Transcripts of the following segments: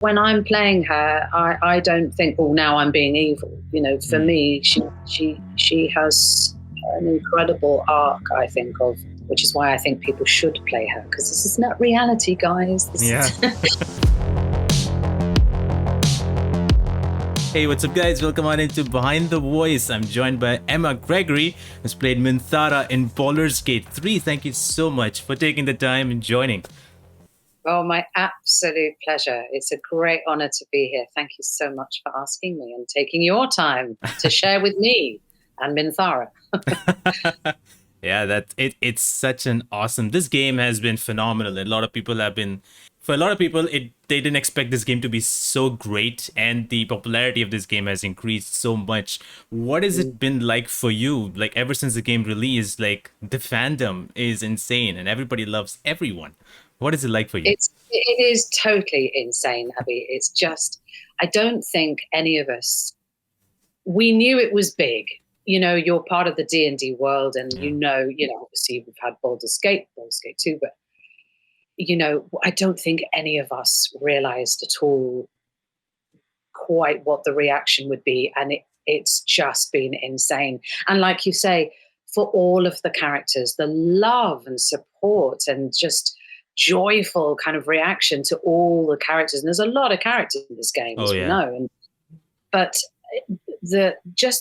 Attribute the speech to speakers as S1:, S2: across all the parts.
S1: when I'm playing her, I don't think, oh, now I'm being evil. For me, she has an incredible arc, I think, of which is why I think people should play her, because this is not reality, guys.
S2: Yeah. Hey, what's up, guys? Welcome on into Behind the Voice. I'm joined by Emma Gregory, who's played Minthara in Baldur's Gate 3. Thank you so much for taking the time and joining.
S1: Oh, my absolute pleasure. It's a great honor to be here. Thank you so much for asking me and taking your time to share with me and Minthara.
S2: Yeah, it's such an awesome. This game has been phenomenal. A lot of people have been, for a lot of people, they didn't expect this game to be so great, and the popularity of this game has increased so much. What has it been like for you? Like, ever since the game released, like, the fandom is insane and everybody loves everyone. What is it like for you?
S1: It is totally insane, Abby. It's just, I don't think any of us, we knew it was big. You're part of the D&D world, and obviously we've had Baldur's Gate 2, but I don't think any of us realized at all quite what the reaction would be, and it's just been insane. And like you say, for all of the characters, the love and support and just joyful kind of reaction to all the characters, and there's a lot of characters in this game, as we know, but the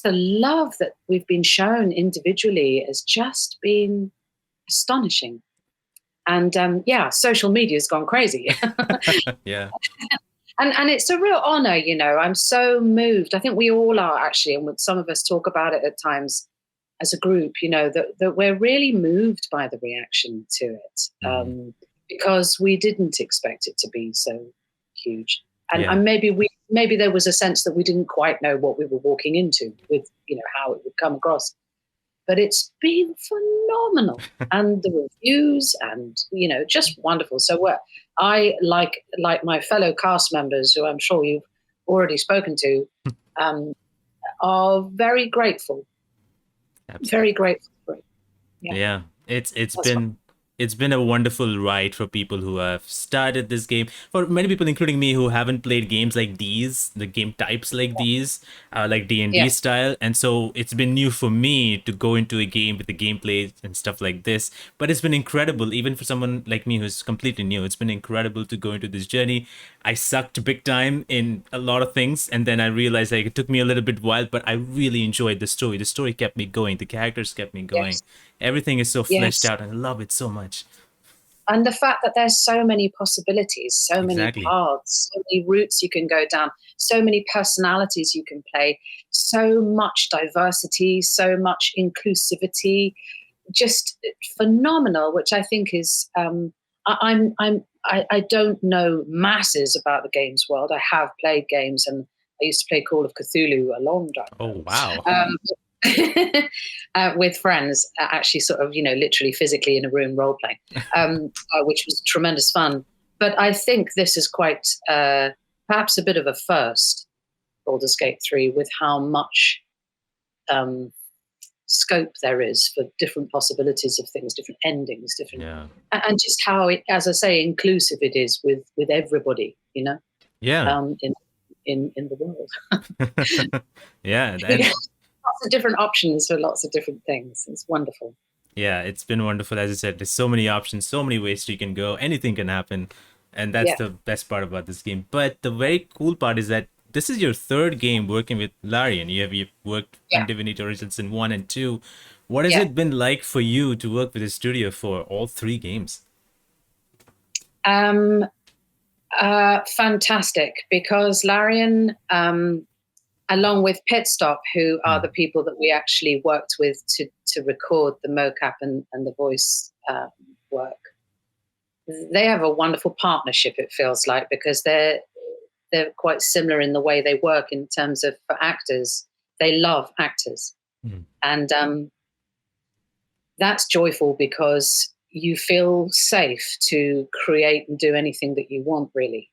S1: love that we've been shown individually has just been astonishing. And social media's gone crazy.
S2: Yeah.
S1: And it's a real honor, I'm so moved. I think we all are, actually, and some of us talk about it at times as a group, that we're really moved by the reaction to it, because we didn't expect it to be so huge. And maybe there was a sense that we didn't quite know what we were walking into with, how it would come across. But it's been phenomenal, and the reviews, and just wonderful. So I like my fellow cast members, who I'm sure you've already spoken to, are very grateful. Absolutely. Very grateful for it.
S2: Yeah, it's been a wonderful ride for people who have started this game. For many people, including me, who haven't played games like these, the game types like these, like D&D style. And so it's been new for me to go into a game with the gameplay and stuff like this. But it's been incredible, even for someone like me who's completely new. It's been incredible to go into this journey. I sucked big time in a lot of things, and then I realized it took me a little bit while, but I really enjoyed the story. The story kept me going. The characters kept me going. Yes. Everything is so fleshed out, and I love it so much.
S1: And the fact that there's so many possibilities, so many paths, so many routes you can go down, so many personalities you can play, so much diversity, so much inclusivity, just phenomenal. Which I think is, I don't know masses about the games world. I have played games, and I used to play Call of Cthulhu a long time ago.
S2: Oh wow.
S1: With friends, actually, sort of, literally physically in a room role playing, which was tremendous fun. But I think this is quite perhaps a bit of a first, Baldur's Gate 3, with how much scope there is for different possibilities of things, different endings, and just how it, as I say, inclusive it is with everybody, in the world.
S2: Yeah.
S1: Lots of different options for lots of different things. It's wonderful.
S2: Yeah, it's been wonderful. As I said, there's so many options, so many ways you can go. Anything can happen. And that's the best part about this game. But the very cool part is that this is your third game working with Larian. You've worked on Divinity Origins in 1 and 2. What has it been like for you to work with the studio for all 3 games?
S1: Fantastic, because Larian, along with Pit Stop, who are the people that we actually worked with to record the mocap and the voice work, they have a wonderful partnership, it feels like, because they're quite similar in the way they work in terms of, for actors, they love actors. And that's joyful, because you feel safe to create and do anything that you want, really.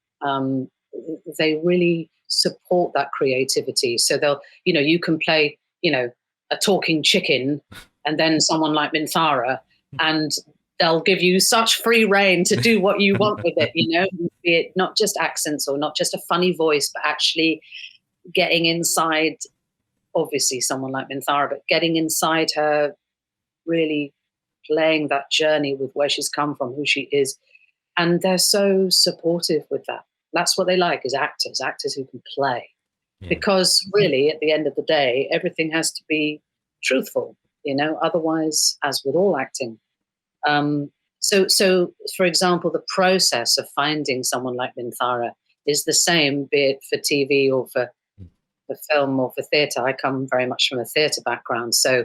S1: They really support that creativity. So they'll, you can play, a talking chicken, and then someone like Minthara, and they'll give you such free reign to do what you want with it, be it not just accents or not just a funny voice, but actually getting inside, obviously someone like Minthara, but getting inside her, really playing that journey with where she's come from, who she is. And they're so supportive with that. That's what they like, is actors who can play. Yeah. Because really, at the end of the day, everything has to be truthful, otherwise, as with all acting. So, for example, the process of finding someone like Minthara is the same, be it for TV or for film or for theatre. I come very much from a theatre background, so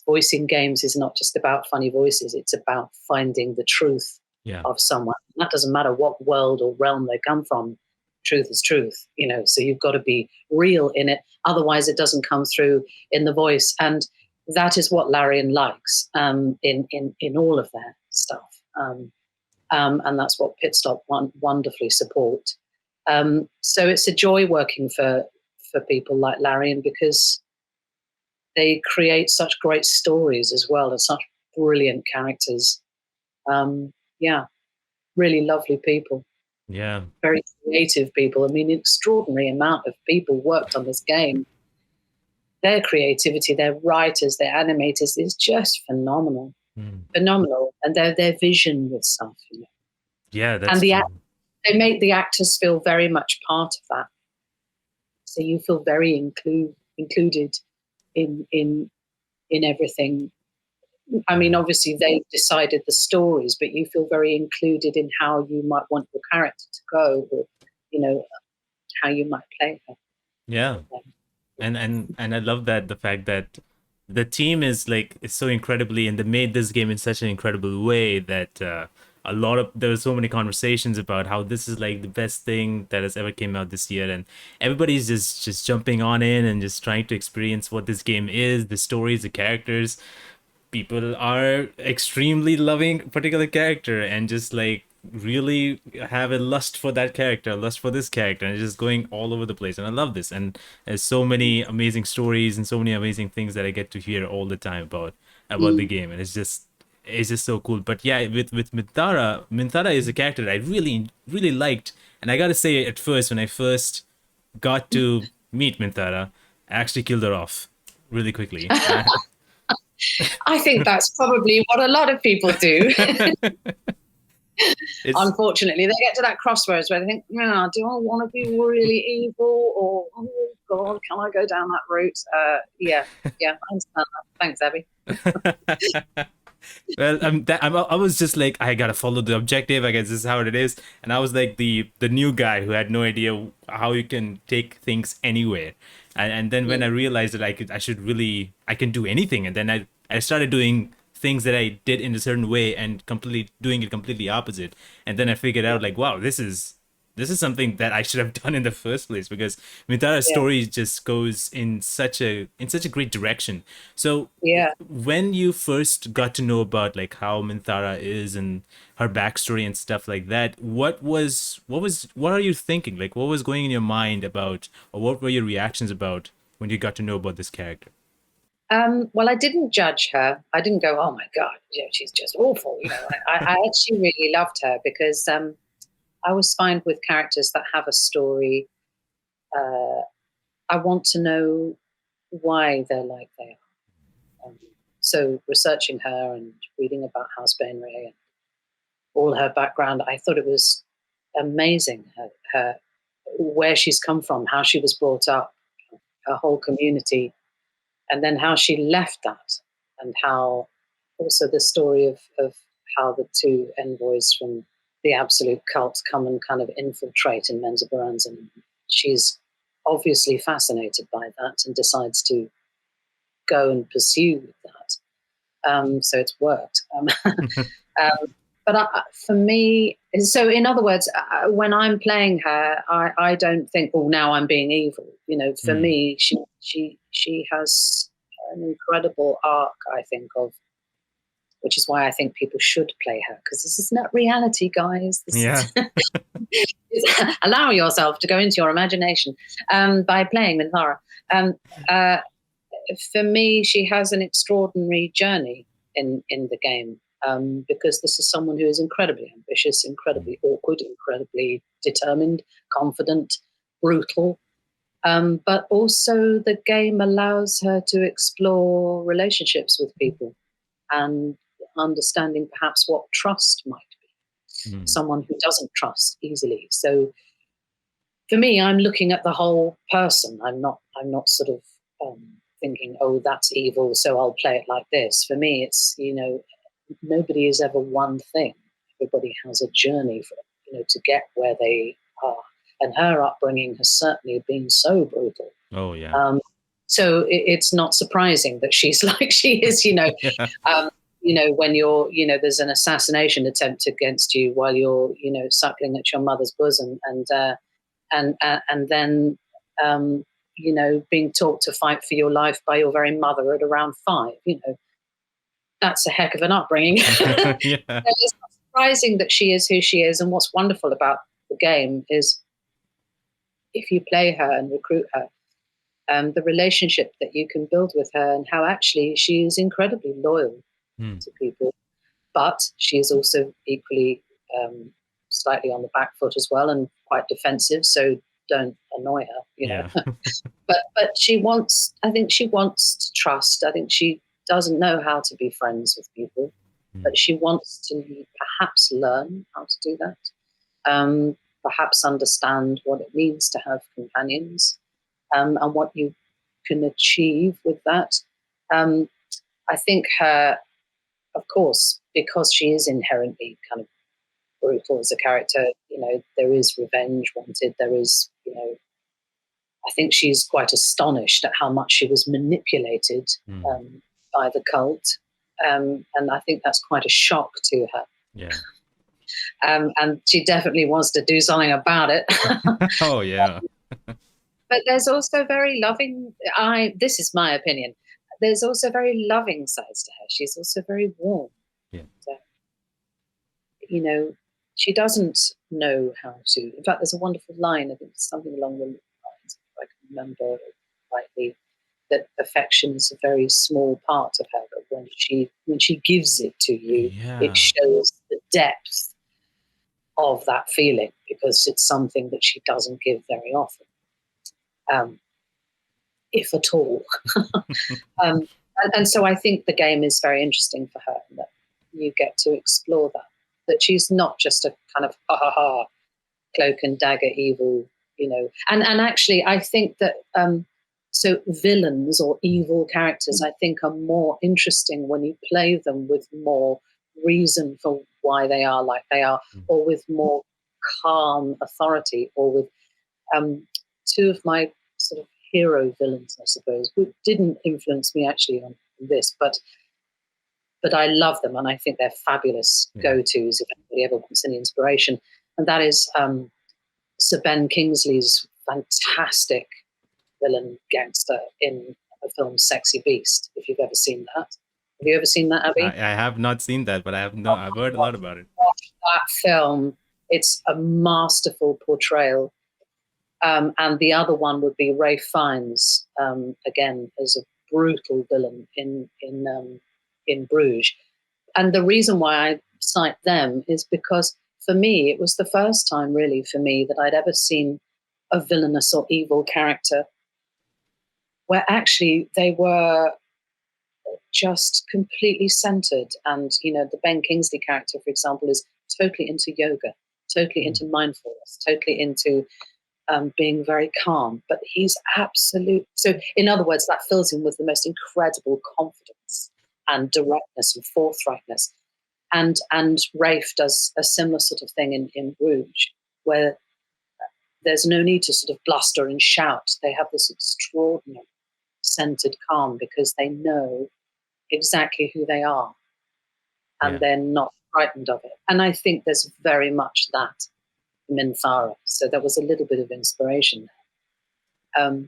S1: voicing games is not just about funny voices; it's about finding the truth of someone. And that doesn't matter what world or realm they come from. Truth is truth, So you've got to be real in it, otherwise it doesn't come through in the voice. And that is what Larian likes in all of their stuff, and that's what Pit Stop wonderfully support. So it's a joy working for people like Larian, because they create such great stories as well, and such brilliant characters. Really lovely people.
S2: Yeah.
S1: Very creative people. I mean, an extraordinary amount of people worked on this game. Their creativity, their writers, their animators is just phenomenal. Phenomenal. And their vision with stuff,
S2: Yeah, that's
S1: and
S2: true.
S1: They make the actors feel very much part of that. So you feel very included in everything. I mean, obviously they've decided the stories, but you feel very included in how you might want your character to go, or how you might play her.
S2: Yeah. And I love that, the fact that the team is so incredibly, and they made this game in such an incredible way that there were so many conversations about how this is the best thing that has ever came out this year, and everybody's just jumping on in and just trying to experience what this game is, the stories, the characters. People are extremely loving a particular character and just really have a lust for that character, a lust for this character, and it's just going all over the place. And I love this. And there's so many amazing stories and so many amazing things that I get to hear all the time about the game, and it's just so cool. But yeah, with Minthara is a character that I really, really liked, and I gotta say, at first, when I first got to meet Minthara, I actually killed her off really quickly.
S1: I think that's probably what a lot of people do. Unfortunately, they get to that crossroads where they think, do I want to be really evil, or, oh God, can I go down that route? Yeah, I understand that. Thanks, Abby.
S2: Well, I was just I gotta follow the objective. I guess this is how it is. And I was the new guy who had no idea how you can take things anywhere. And then when I realized that I can do anything, and then I started doing things that I did in a certain way and doing it completely opposite. And then I figured out wow, this is something that I should have done in the first place, because Minthara's story just goes in such a great direction. So when you first got to know about how Minthara is and her backstory and stuff like that, what are you thinking? What was going in your mind about, or what were your reactions about when you got to know about this character?
S1: Well, I didn't judge her. I didn't go, oh my God, she's just awful. I actually really loved her, because I was fine with characters that have a story. I want to know why they're like they are. So researching her and reading about House Bainray and all her background, I thought it was amazing, her where she's come from, how she was brought up, her whole community, and then how she left that, and how also the story of how the two envoys from the absolute cult come and kind of infiltrate in Menzoberranzan, and she's obviously fascinated by that and decides to go and pursue that. So it's worked. But for me, so in other words, when I'm playing her, I don't think, oh, now I'm being evil. For me, she has an incredible arc, I think, which is why I think people should play her, because this is not reality, guys. Allow yourself to go into your imagination by playing Minthara. for me, she has an extraordinary journey in the game, because this is someone who is incredibly ambitious, incredibly awkward, incredibly determined, confident, brutal. But also, the game allows her to explore relationships with people and understanding perhaps what trust might be.
S2: Mm.
S1: Someone who doesn't trust easily. So for me, I'm looking at the whole person. I'm not sort of thinking, oh, that's evil, so I'll play it like this. For me, it's, nobody is ever one thing. Everybody has a journey for, to get where they are. And her upbringing has certainly been so brutal.
S2: Oh yeah.
S1: So it's not surprising that she's like she is,
S2: Yeah.
S1: when you're, there's an assassination attempt against you while you're, suckling at your mother's bosom, and then, being taught to fight for your life by your very mother at around 5. That's a heck of an upbringing.
S2: Yeah.
S1: It's not surprising that she is who she is. And what's wonderful about the game is if you play her and recruit her, the relationship that you can build with her, and how actually she is incredibly loyal
S2: Mm.
S1: to people, but she is also equally slightly on the back foot as well, and quite defensive. So don't annoy her,
S2: Yeah.
S1: But she wants. I think she wants to trust. I think she doesn't know how to be friends with people, but she wants to perhaps learn how to do that. Perhaps understand what it means to have companions, and what you can achieve with that. I think her, of course, because she is inherently kind of brutal as a character, there is revenge wanted. There is, I think she's quite astonished at how much she was manipulated by the cult. And I think that's quite a shock to her.
S2: Yeah.
S1: And she definitely wants to do something about it.
S2: Oh yeah.
S1: But there's also very loving. This is my opinion. There's also very loving sides to her. She's also very warm.
S2: Yeah.
S1: She doesn't know how to. In fact, there's a wonderful line. I think it's something along the lines, if I can remember rightly, that affection is a very small part of her. But when she gives it to you, it
S2: Yeah.
S1: shows the depth of that feeling, because it's something that she doesn't give very often. If at all. And so I think the game is very interesting for her, that you get to explore that she's not just a kind of cloak and dagger evil, And actually, I think that so villains or evil characters, I think, are more interesting when you play them with more reason for why they are like they are, or with more calm authority, or with two of my sort of hero villains, I suppose, who didn't influence me actually on this, but I love them, and I think they're fabulous go-tos if anybody ever wants any inspiration. And that is Sir Ben Kingsley's fantastic villain gangster in the film Sexy Beast, if you've ever seen that. Have you ever seen that, Abby?
S2: I have not seen that, but I've heard a lot about it.
S1: Watch that film. It's a masterful portrayal. And the other one would be Ray Fiennes, again, as a brutal villain in Bruges. And the reason why I cite them is because, for me, it was the first time, really, for me, that I'd ever seen a villainous or evil character where actually they were just completely centered. And, the Ben Kingsley character, for example, is totally into yoga, totally into mindfulness, totally into being very calm. But he's absolute. So, in other words, that fills him with the most incredible confidence and directness and forthrightness. And Rafe does a similar sort of thing in Bruges, where there's no need to sort of bluster and shout. They have this extraordinary centered calm, because they know exactly who they are, and they're not frightened of it. And I think there's very much that in Minthara. So there was a little bit of inspiration there.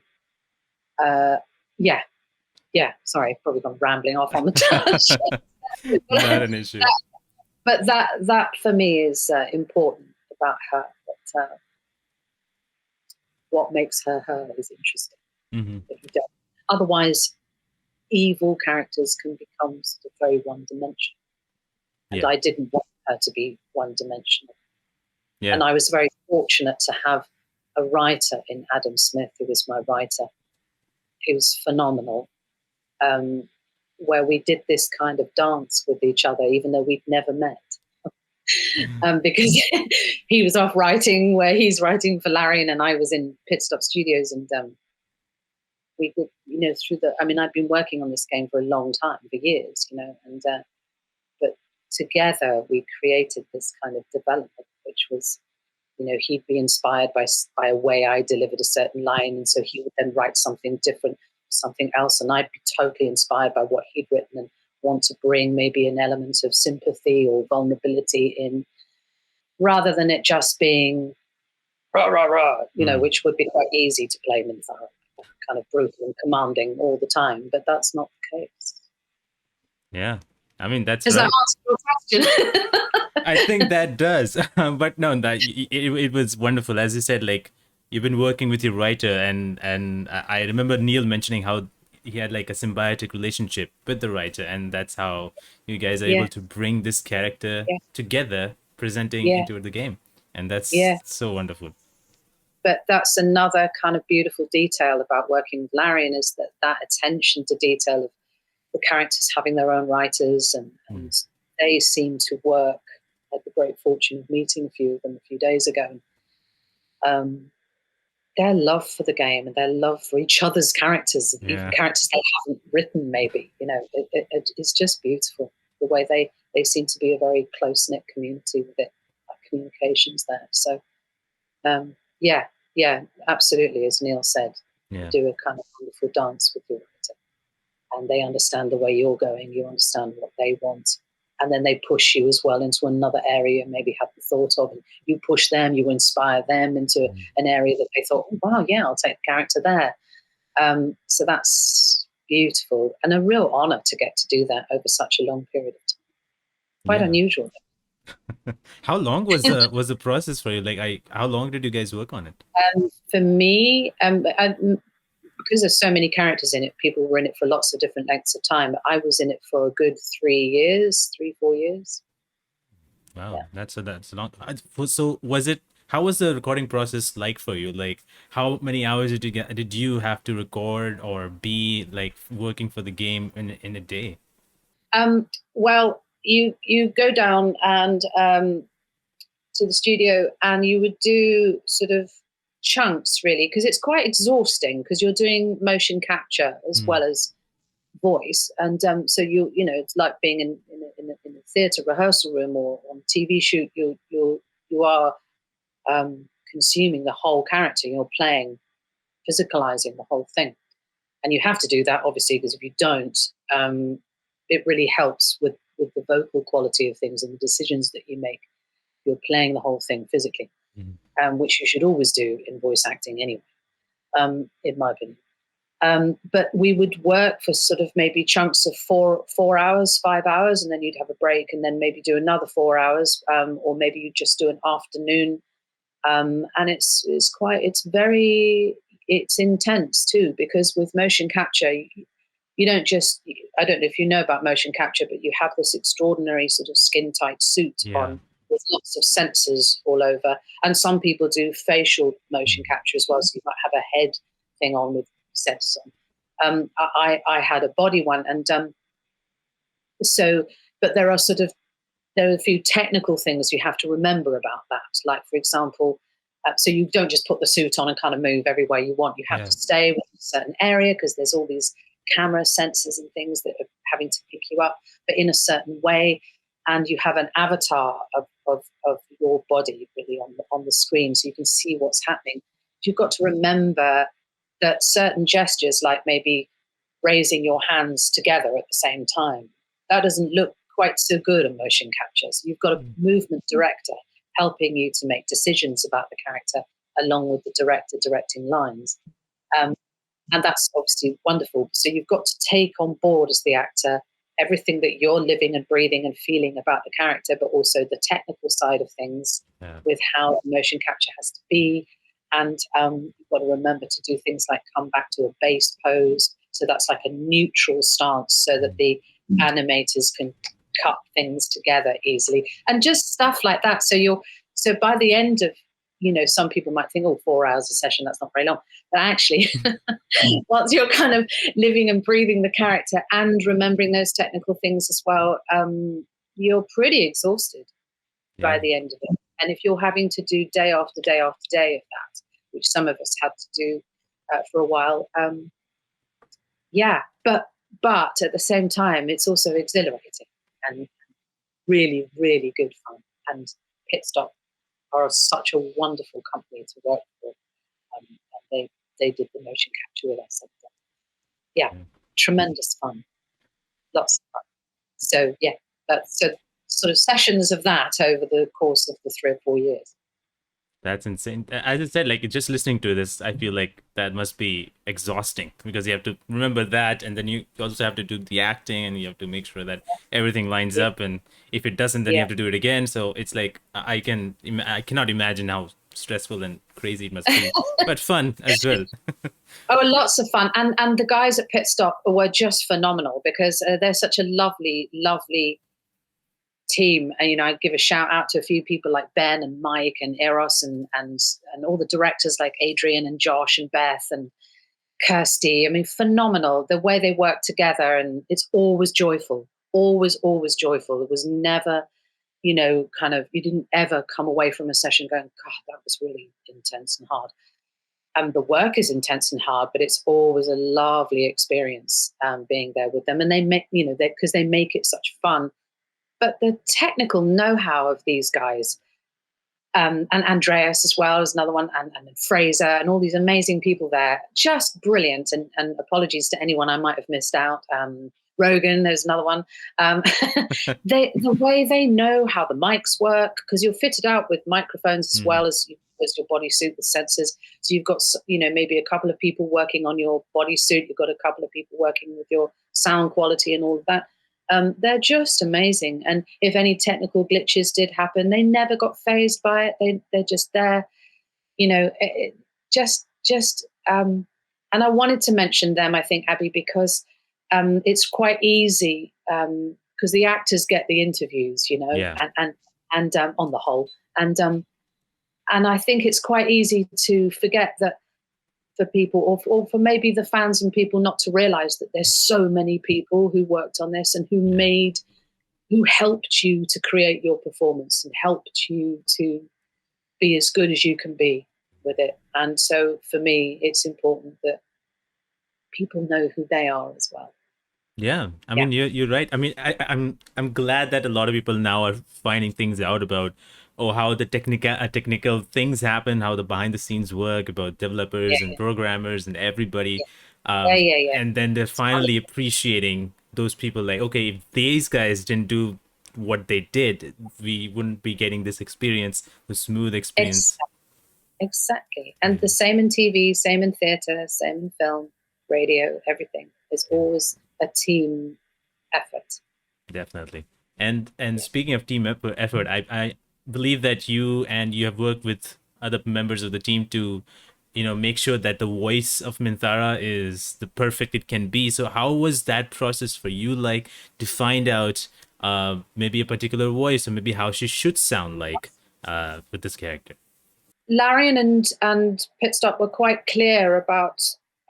S1: Yeah. Sorry, probably gone rambling off on the tangent.
S2: Not an issue.
S1: But that for me is important about her. That what makes her is interesting.
S2: Mm-hmm.
S1: If you don't. Otherwise, evil characters can become sort of very one-dimensional. And I didn't want her to be one-dimensional.
S2: Yeah.
S1: And I was very fortunate to have a writer in Adam Smith, who was my writer, who was phenomenal, where we did this kind of dance with each other, even though we'd never met. Because he was off writing where he's writing for Larian, and I was in Pit Stop Studios, and we did, I've been working on this game for a long time, for years, and but together we created this kind of development, which was, he'd be inspired by a way I delivered a certain line, and so he would then write something different, something else, and I'd be totally inspired by what he'd written and want to bring maybe an element of sympathy or vulnerability in, rather than it just being rah, rah, rah, which would be quite easy to play Minthara, kind of brutal and commanding all the time, but that's not the case.
S2: Yeah. I mean, that's
S1: Does
S2: right.
S1: that answer your question?
S2: I think that does. But no, it was wonderful. As you said, like, you've been working with your writer, and I remember Neil mentioning how he had like a symbiotic relationship with the writer, and that's how you guys are able to bring this character together, presenting into the game. And that's so wonderful.
S1: But that's another kind of beautiful detail about working with Larian, is that attention to detail of the characters having their own writers, and they seem to work. I had the great fortune of meeting a few of them a few days ago. Their love for the game and their love for each other's characters, even characters they haven't written, maybe, it's just beautiful the way they seem to be a very close-knit community with it, like communications there. So yeah, absolutely, as Neil said, you do a kind of wonderful dance with your writer, and they understand the way you're going, you understand what they want, and then they push you as well into another area you maybe hadn't thought of, and you push them, you inspire them into an area that they thought, oh, wow, yeah, I'll take the character there. So that's beautiful, and a real honor to get to do that over such a long period of time. Quite unusual.
S2: How long was the process for you? Like, how long did you guys work on it?
S1: For me, because there's so many characters in it, people were in it for lots of different lengths of time. I was in it for a good 4 years.
S2: Wow, that's a long. So how was the recording process like for you? Like, how many hours did you have to record or be like working for the game in a day?
S1: Well, you go down and to the studio, and you would do sort of chunks, really, because it's quite exhausting, because you're doing motion capture as well as voice, and so it's like being in a theatre rehearsal room or on a TV shoot. You are consuming the whole character. You're playing, physicalizing the whole thing, and you have to do that, obviously, because if you don't, it really helps with the vocal quality of things and the decisions that you make. You're playing the whole thing physically, which you should always do in voice acting anyway, in my opinion. But we would work for sort of maybe chunks of 4 hours, 5 hours, and then you'd have a break, and then maybe do another 4 hours, or maybe you just do an afternoon. And it's intense too, because with motion capture, you don't just, I don't know if you know about motion capture, but you have this extraordinary sort of skin tight suit on with lots of sensors all over. And some people do facial motion capture as well. So you might have a head thing on with sensors on. I had a body one. And but there are a few technical things you have to remember about that. Like, for example, so you don't just put the suit on and kind of move everywhere you want. You have to stay within a certain area, because there's all these camera sensors and things that are having to pick you up, but in a certain way. And you have an avatar of your body really on the screen, so you can see what's happening. You've got to remember that certain gestures, like maybe raising your hands together at the same time, that doesn't look quite so good in motion capture. So you've got a movement director helping you to make decisions about the character, along with the director directing lines. And that's obviously wonderful. So you've got to take on board as the actor everything that you're living and breathing and feeling about the character, but also the technical side of things with how motion capture has to be. And you've got to remember to do things like come back to a base pose. So that's like a neutral stance so that the animators can cut things together easily and just stuff like that. So by the end of, some people might think, oh, 4 hours a session, that's not very long. But actually, once you're kind of living and breathing the character and remembering those technical things as well, you're pretty exhausted by the end of it. And if you're having to do day after day after day of that, which some of us had to do for a while, but at the same time, it's also exhilarating and really, really good fun. And Pit Stop are such a wonderful company to work for. And they did the motion capture with us. And, tremendous fun, lots of fun. So that's so sort of sessions of that over the course of the 3 or 4 years.
S2: That's insane. As I said, like just listening to this, I feel like that must be exhausting because you have to remember that, and then you also have to do the acting, and you have to make sure that everything lines up. And if it doesn't, then you have to do it again. So it's like I cannot imagine how stressful and crazy it must be, but fun as well.
S1: Oh, lots of fun, and the guys at Pit Stop were just phenomenal because they're such a lovely, lovely team. And I give a shout out to a few people like Ben and Mike and Eros and all the directors like Adrian and Josh and Beth and Kirsty. I mean, phenomenal the way they work together, and it's always joyful, always joyful. It was never, kind of, you didn't ever come away from a session going, God, that was really intense and hard. The work is intense and hard, but it's always a lovely experience being there with them, and they make, because they make it such fun. But the technical know-how of these guys, and Andreas as well is another one, and Fraser and all these amazing people there, just brilliant. And apologies to anyone I might have missed out. Rogan, there's another one. The way they know how the mics work, because you're fitted out with microphones as well as your bodysuit with sensors. So you've got, maybe a couple of people working on your bodysuit. You've got a couple of people working with your sound quality and all of that. They're just amazing. And if any technical glitches did happen, they never got fazed by it. They're just there, and I wanted to mention them, I think, Abby, because it's quite easy because the actors get the interviews, and on the whole, and I think it's quite easy to forget that for people, or for maybe the fans and people, not to realize that there's so many people who worked on this and who helped you to create your performance and helped you to be as good as you can be with it. And so for me, it's important that people know who they are as well.
S2: Yeah, I mean, you're right. I mean, I'm glad that a lot of people now are finding things out about how the technical things happen, how the behind the scenes work, about developers and programmers and everybody. And then they're finally appreciating those people. Like, okay, if these guys didn't do what they did, we wouldn't be getting this experience, the smooth experience.
S1: Exactly. And the same in TV, same in theater, same in film, radio, everything. It's always a team effort.
S2: Definitely. And speaking of team effort, I believe that you have worked with other members of the team to, make sure that the voice of Minthara is the perfect it can be. So how was that process for you, like, to find out maybe a particular voice, or maybe how she should sound like with this character?
S1: Larian and Pit Stop were quite clear about,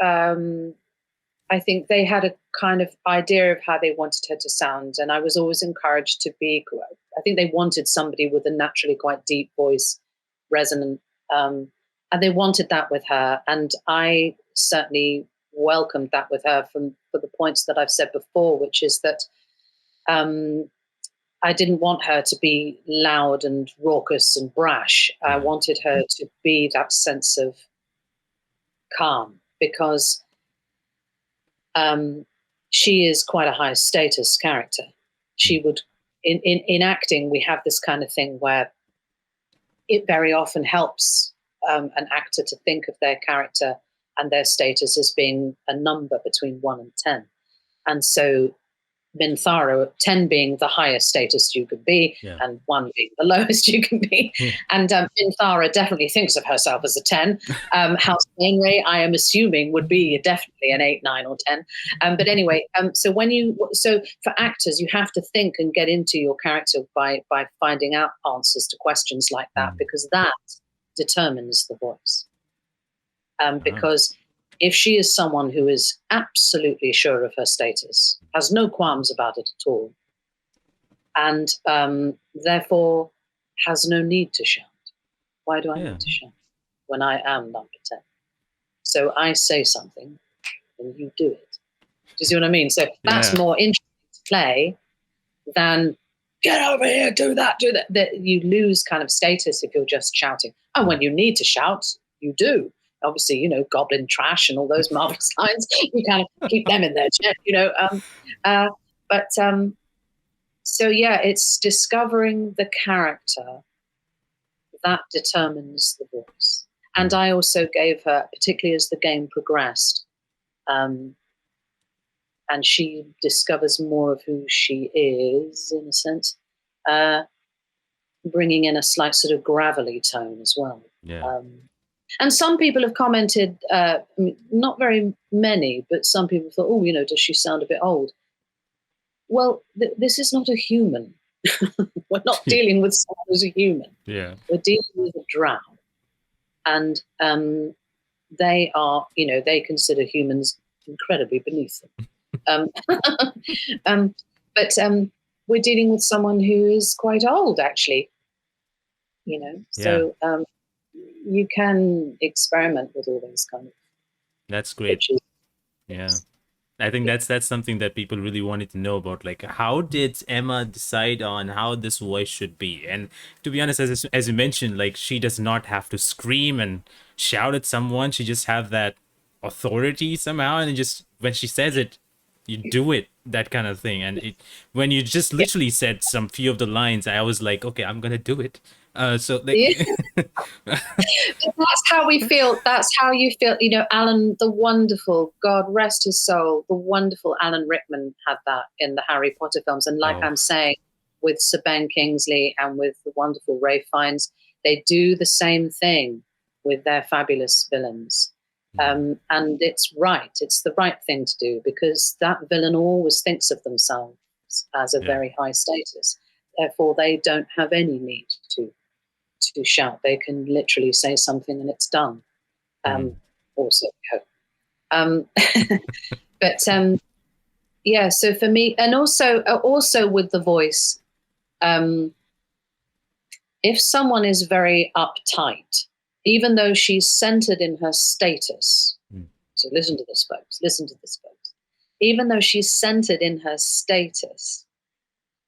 S1: I think they had a kind of idea of how they wanted her to sound. And I was always encouraged to be, I think they wanted somebody with a naturally quite deep voice, resonant. And they wanted that with her. And I certainly welcomed that with her for the points that I've said before, which is that I didn't want her to be loud and raucous and brash. I wanted her to be that sense of calm, because she is quite a high status character. She would, in acting, we have this kind of thing where it very often helps an actor to think of their character and their status as being a number between 1 and 10. And so Minthara, 10 being the highest status you could be,
S2: Yeah.
S1: and 1 being the lowest you can be.
S2: Yeah.
S1: And Minthara definitely thinks of herself as a 10. House Mainray, I am assuming, would be definitely an 8, 9, or 10. But anyway, so for actors, you have to think and get into your character by finding out answers to questions like that, because that determines the voice. Because if she is someone who is absolutely sure of her status, has no qualms about it at all, and therefore has no need to shout. Why do I need to shout when I am number 10? So I say something and you do it. Do you see what I mean? So that's more interesting to play than get over here, do that, do that. That you lose kind of status if you're just shouting. And when you need to shout, you do. Obviously, goblin trash and all those marvelous lines, you kind of keep them in there, so yeah, it's discovering the character that determines the voice. And I also gave her, particularly as the game progressed, and she discovers more of who she is, in a sense, bringing in a slight sort of gravelly tone as well.
S2: Yeah.
S1: And some people have commented, not very many, but some people thought, does she sound a bit old? Well, this is not a human. We're not dealing with someone who's a human.
S2: Yeah.
S1: We're dealing with a drow. And they are, they consider humans incredibly beneath them. But we're dealing with someone who is quite old, actually. So you can experiment with all those kind of.
S2: That's great.
S1: Pitches.
S2: Yeah. I think that's something that people really wanted to know about. Like, how did Emma decide on how this voice should be? And to be honest, as you mentioned, like, she does not have to scream and shout at someone. She just have that authority somehow, and just when she says it, you do it, that kind of thing. And when you just literally said some few of the lines, I was like, okay, I'm gonna do it. That's
S1: how we feel. That's how you feel. Alan, the wonderful, God rest his soul, the wonderful Alan Rickman had that in the Harry Potter films. And I'm saying, with Sir Ben Kingsley and with the wonderful Ralph Fiennes, they do the same thing with their fabulous villains. And it's right. It's the right thing to do, because that villain always thinks of themselves as a very high status. Therefore, they don't have any need to shout. They can literally say something and it's done. Also, but so for me, and also with the voice, if someone is very uptight, even though she's centered in her status, so listen to this, folks. Even though she's centered in her status,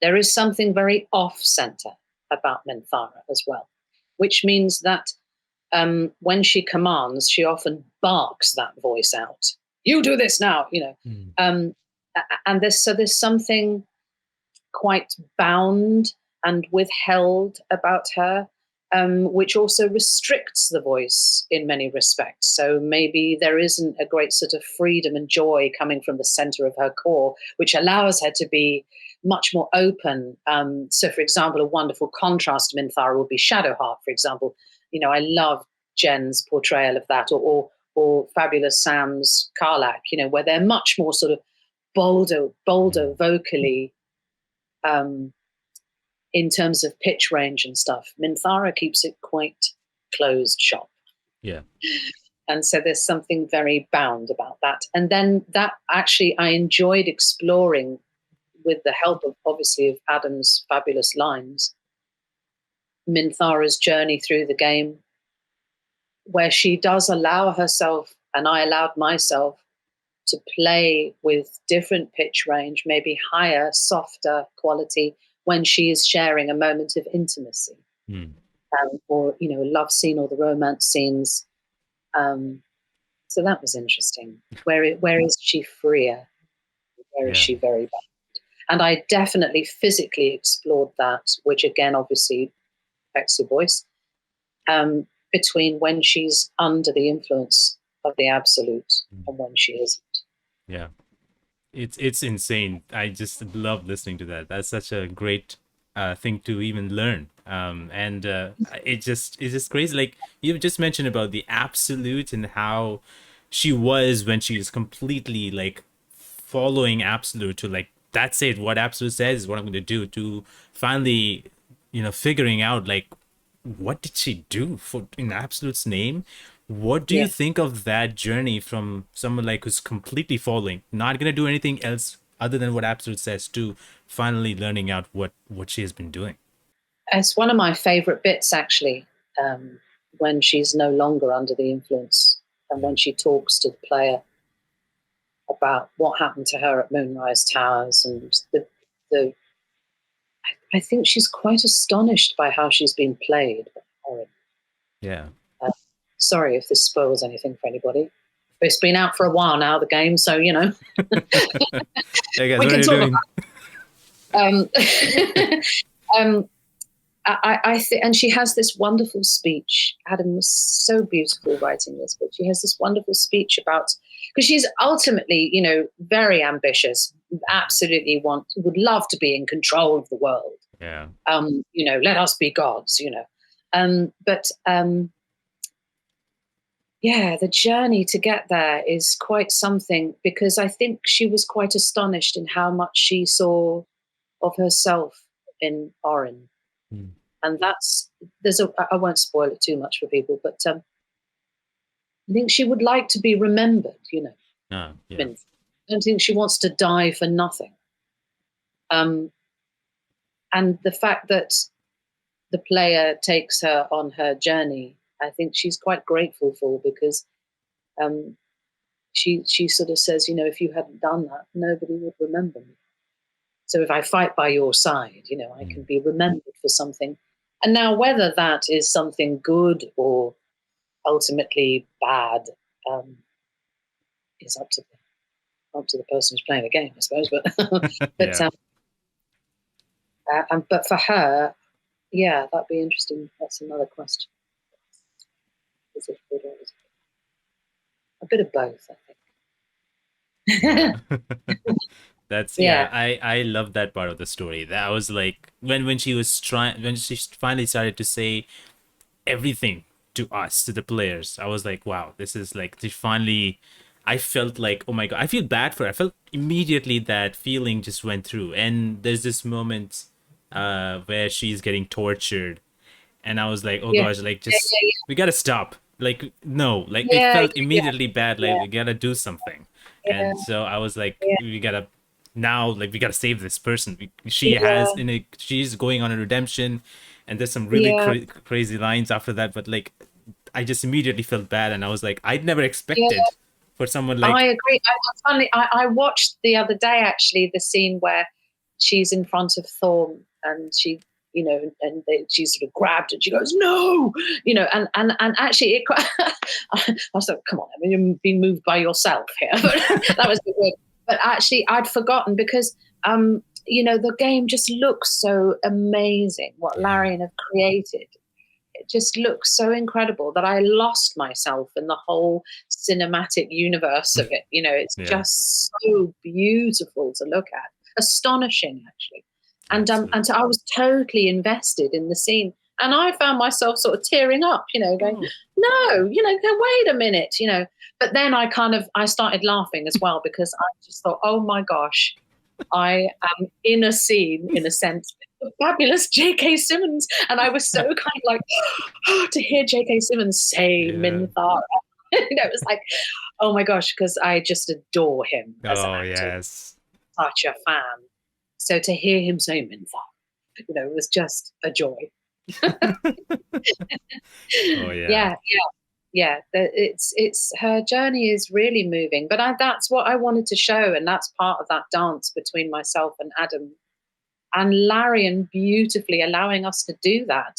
S1: there is something very off-center about Minthara as well, which means that when she commands, she often barks that voice out. You do this now, and there's something quite bound and withheld about her, which also restricts the voice in many respects. So maybe there isn't a great sort of freedom and joy coming from the center of her core, which allows her to be much more open. So, for example, a wonderful contrast to Minthara would be Shadowheart, for example. I love Jen's portrayal of that, or Fabulous Sam's Karlach, where they're much more sort of bolder vocally, in terms of pitch range and stuff. Minthara keeps it quite closed shop.
S2: Yeah.
S1: And so there's something very bound about that. And then that actually I enjoyed exploring, with the help of, obviously, of Adam's fabulous lines, Minthara's journey through the game, where she does allow herself, and I allowed myself, to play with different pitch range, maybe higher, softer quality, when she is sharing a moment of intimacy, or a love scene, or the romance scenes. So that was interesting. Where is she freer? Where is she very bad? And I definitely physically explored that, which again obviously affects your voice, between when she's under the influence of the absolute and when she isn't.
S2: Yeah. It's insane. I just love listening to that. That's such a great thing to even learn. And it's just crazy. Like you've just mentioned about the absolute and how she was when she was completely like following absolute to like that's it. What absolute says is what I'm going to do. To finally, figuring out like what did she do for in absolute's name. What do you
S1: Yeah.
S2: think of that journey from someone like who's completely following, not gonna do anything else other than what absolute says, to finally learning out what she has been doing?
S1: It's one of my favorite bits, actually, um, when she's no longer under the influence and when she talks to the player about what happened to her at Moonrise Towers. And the I think she's quite astonished by how she's been played.
S2: Yeah.
S1: Uh, Sorry if this spoils anything for anybody. But it's been out for a while now, the game, so,
S2: Hey guys,
S1: we
S2: what are
S1: can
S2: you
S1: talk
S2: doing?
S1: about um, I think, and she has this wonderful speech. Adam was so beautiful writing this, but she has this wonderful speech about, because she's ultimately, very ambitious, absolutely would love to be in control of the world.
S2: Yeah.
S1: Let us be gods. But yeah, the journey to get there is quite something, because I think she was quite astonished in how much she saw of herself in Orin.
S2: Mm.
S1: And I won't spoil it too much for people, but I think she would like to be remembered.
S2: Ah,
S1: I
S2: yeah.
S1: mean, I don't think she wants to die for nothing. Um, and the fact that the player takes her on her journey, I think she's quite grateful for, because um, she sort of says, if you hadn't done that, nobody would remember me. So if I fight by your side, I can
S2: Mm.
S1: be remembered for something. And now, whether that is something good or ultimately bad, um, is up to the person who's playing the game, I suppose. But but
S2: Yeah.
S1: but for her, yeah, that'd be interesting. That's another question. Is it good or is it a bit of both?
S2: Yeah.
S1: I think.
S2: That's yeah,
S1: Yeah,
S2: I love that part of the story. That was like when she was trying when she finally started to say everything to us, to the players. I was like, wow, this is like they finally. I felt like, oh my god, I feel bad for her. I felt immediately that feeling just went through, and there's this moment, where she's getting tortured, and I was like, oh
S1: yeah,
S2: gosh, like
S1: yeah,
S2: just we gotta stop. Like no, like it
S1: yeah,
S2: felt
S1: yeah,
S2: immediately bad. Like
S1: yeah,
S2: we gotta do something,
S1: yeah,
S2: and so I was like,
S1: yeah,
S2: we gotta now, like we gotta save this person. She has
S1: yeah,
S2: in a she's going on a redemption, and there's some really
S1: yeah,
S2: crazy lines after that. But like, I just immediately felt bad, and I was like, I'd never
S1: yeah.
S2: expected for someone
S1: I
S2: like
S1: agree. I watched the other day, actually, the scene where she's in front of Thorn, and she's sort of grabbed and she goes, no, and actually I was like, come on, I mean, you're being moved by yourself here. But that was a bit weird. But actually, I'd forgotten, because the game just looks so amazing, what
S2: yeah,
S1: Larian have created. It just looks so incredible that I lost myself in the whole cinematic universe of it. It's
S2: yeah,
S1: just so beautiful to look at, astonishing, actually. And
S2: absolutely.
S1: so I was totally invested in the scene, and I found myself sort of tearing up, going,
S2: Oh,
S1: no, wait a minute. But then I started laughing as well, because I just thought, oh my gosh, I am in a scene, in a sense, with the fabulous J.K. Simmons. And I was so kind of like, to hear J.K. Simmons say
S2: yeah.
S1: Minthara. It was like, oh my gosh, because I just adore him as an
S2: Oh
S1: actor,
S2: yes.
S1: such a fan. So to hear him say Minthara, it was just a joy.
S2: Oh yeah.
S1: Yeah, yeah, it's her journey is really moving, but that's what I wanted to show, and that's part of that dance between myself and Adam and Larian, beautifully allowing us to do that,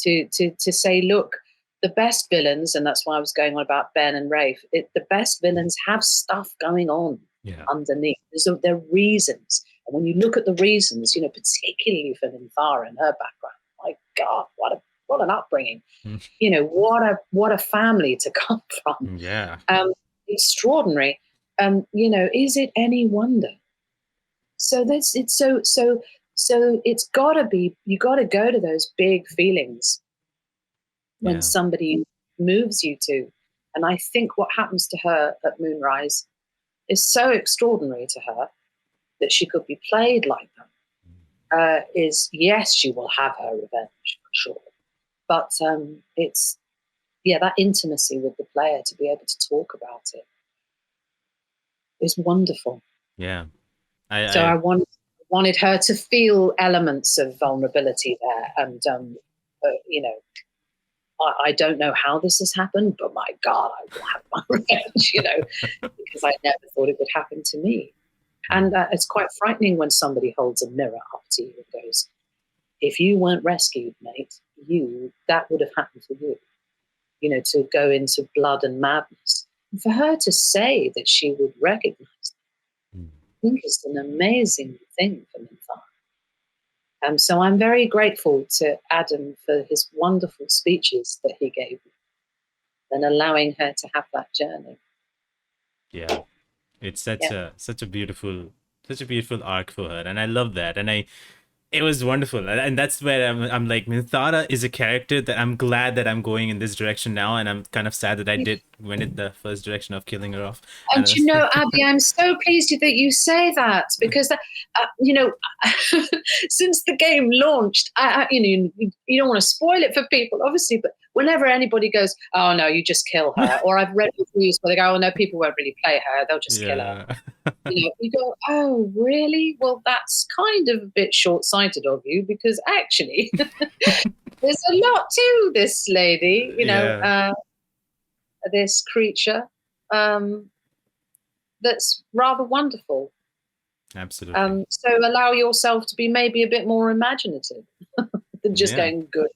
S1: to say, look, the best villains, and that's why I was going on about Ben and Rafe, the best villains have stuff going on
S2: Yeah.
S1: underneath. There are reasons. And when you look at the reasons, particularly for Minthara and her background, my God, what an upbringing.
S2: Mm.
S1: What a family to come from.
S2: Yeah.
S1: Um, Extraordinary. is it any wonder? So so it's gotta be, you gotta go to those big feelings when
S2: Yeah.
S1: somebody moves you to. And I think what happens to her at Moonrise is so extraordinary to her that she could be played like that. Is yes, she will have her revenge for sure, but it's that intimacy with the player to be able to talk about it is wonderful.
S2: Yeah.
S1: So
S2: I
S1: I wanted her to feel elements of vulnerability there, and I don't know how this has happened, but my God, I will have my revenge, because I never thought it would happen to me. And it's quite frightening when somebody holds a mirror up to you and goes, if you weren't rescued, mate, that would have happened to you, to go into blood and madness. And for her to say that she would recognize that, I think it's an amazing thing for Minthara. So I'm very grateful to Adam for his wonderful speeches that he gave me and allowing her to have that journey.
S2: Yeah. It's such a beautiful arc for her, and I love that. And it was wonderful, and that's where I'm like, Minthara is a character that I'm glad that I'm going in this direction now, and I'm kind of sad that I went in the first direction of killing her off.
S1: And Abby, I'm so pleased that you say that, because since the game launched, you don't want to spoil it for people, obviously, but whenever anybody goes, oh no, you just kill her, or I've read reviews where they go, oh no, people won't really play her, they'll just kill her. You go, oh really? Well, that's kind of a bit short-sighted of you, because actually there's a lot to this lady, this creature, that's rather wonderful.
S2: Absolutely.
S1: So allow yourself to be maybe a bit more imaginative than just going good.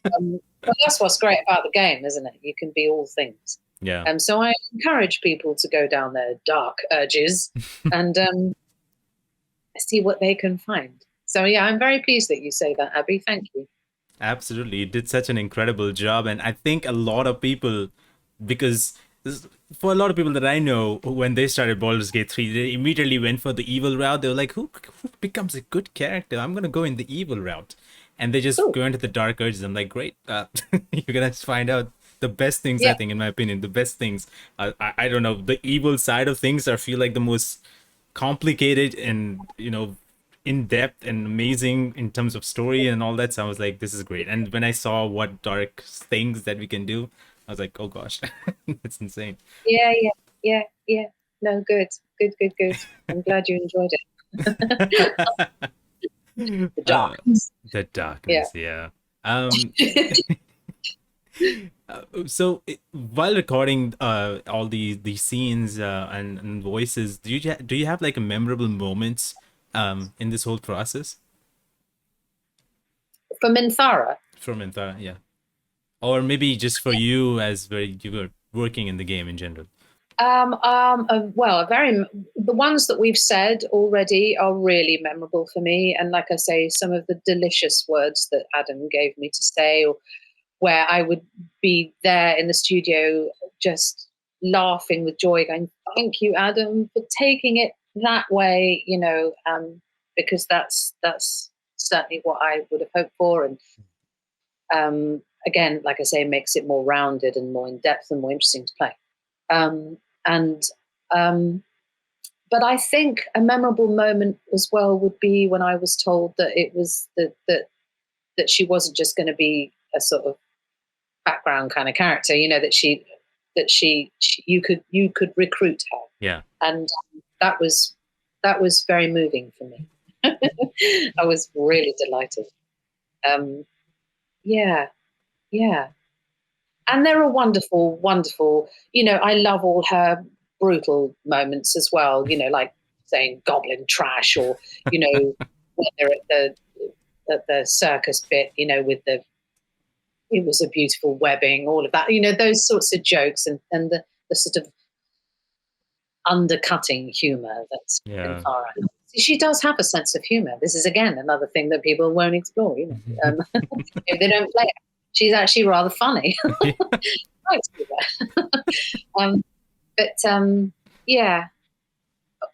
S1: But that's what's great about the game, isn't it? You can be all things.
S2: Yeah.
S1: So I encourage people to go down their dark urges and see what they can find. So yeah, I'm very pleased that you say that, Abby. Thank you.
S2: Absolutely. You did such an incredible job. And I think a lot of people, because for a lot of people that I know, when they started Baldur's Gate 3, they immediately went for the evil route. They were like, who becomes a good character? I'm going to go in the evil route. And they just go into the dark urges. I'm like, great. You're going to find out the best things, I think, in my opinion. The best things. I don't know. The evil side of things, I feel like the most complicated and, in depth and amazing in terms of story and all that. So I was like, this is great. And when I saw what dark things that we can do, I was like, oh gosh, it's insane.
S1: Yeah. No, good. I'm glad you enjoyed it. The darkness.
S2: The darkness, yeah. So while recording all these scenes and voices, do you have like a memorable moments in this whole process?
S1: For Minthara?
S2: For Minthara, yeah. Or maybe just for you as where you were working in the game in general.
S1: Well, the ones that we've said already are really memorable for me. And like I say, some of the delicious words that Adam gave me to say, or where I would be there in the studio just laughing with joy, going, thank you, Adam, for taking it that way, because that's certainly what I would have hoped for. And again, like I say, makes it more rounded and more in depth and more interesting to play. But I think a memorable moment as well would be when I was told that it was that she wasn't just going to be a sort of background kind of character, that you could recruit her.
S2: Yeah.
S1: And that was very moving for me. I was really delighted. Yeah. And there are wonderful, I love all her brutal moments as well, like saying goblin trash, or, when they're at the circus bit, with it was a beautiful webbing, all of that, those sorts of jokes and the sort of undercutting humor that's in Farah. She does have a sense of humor. This is, again, another thing that people won't explore, if they don't play it. She's actually rather funny. But yeah,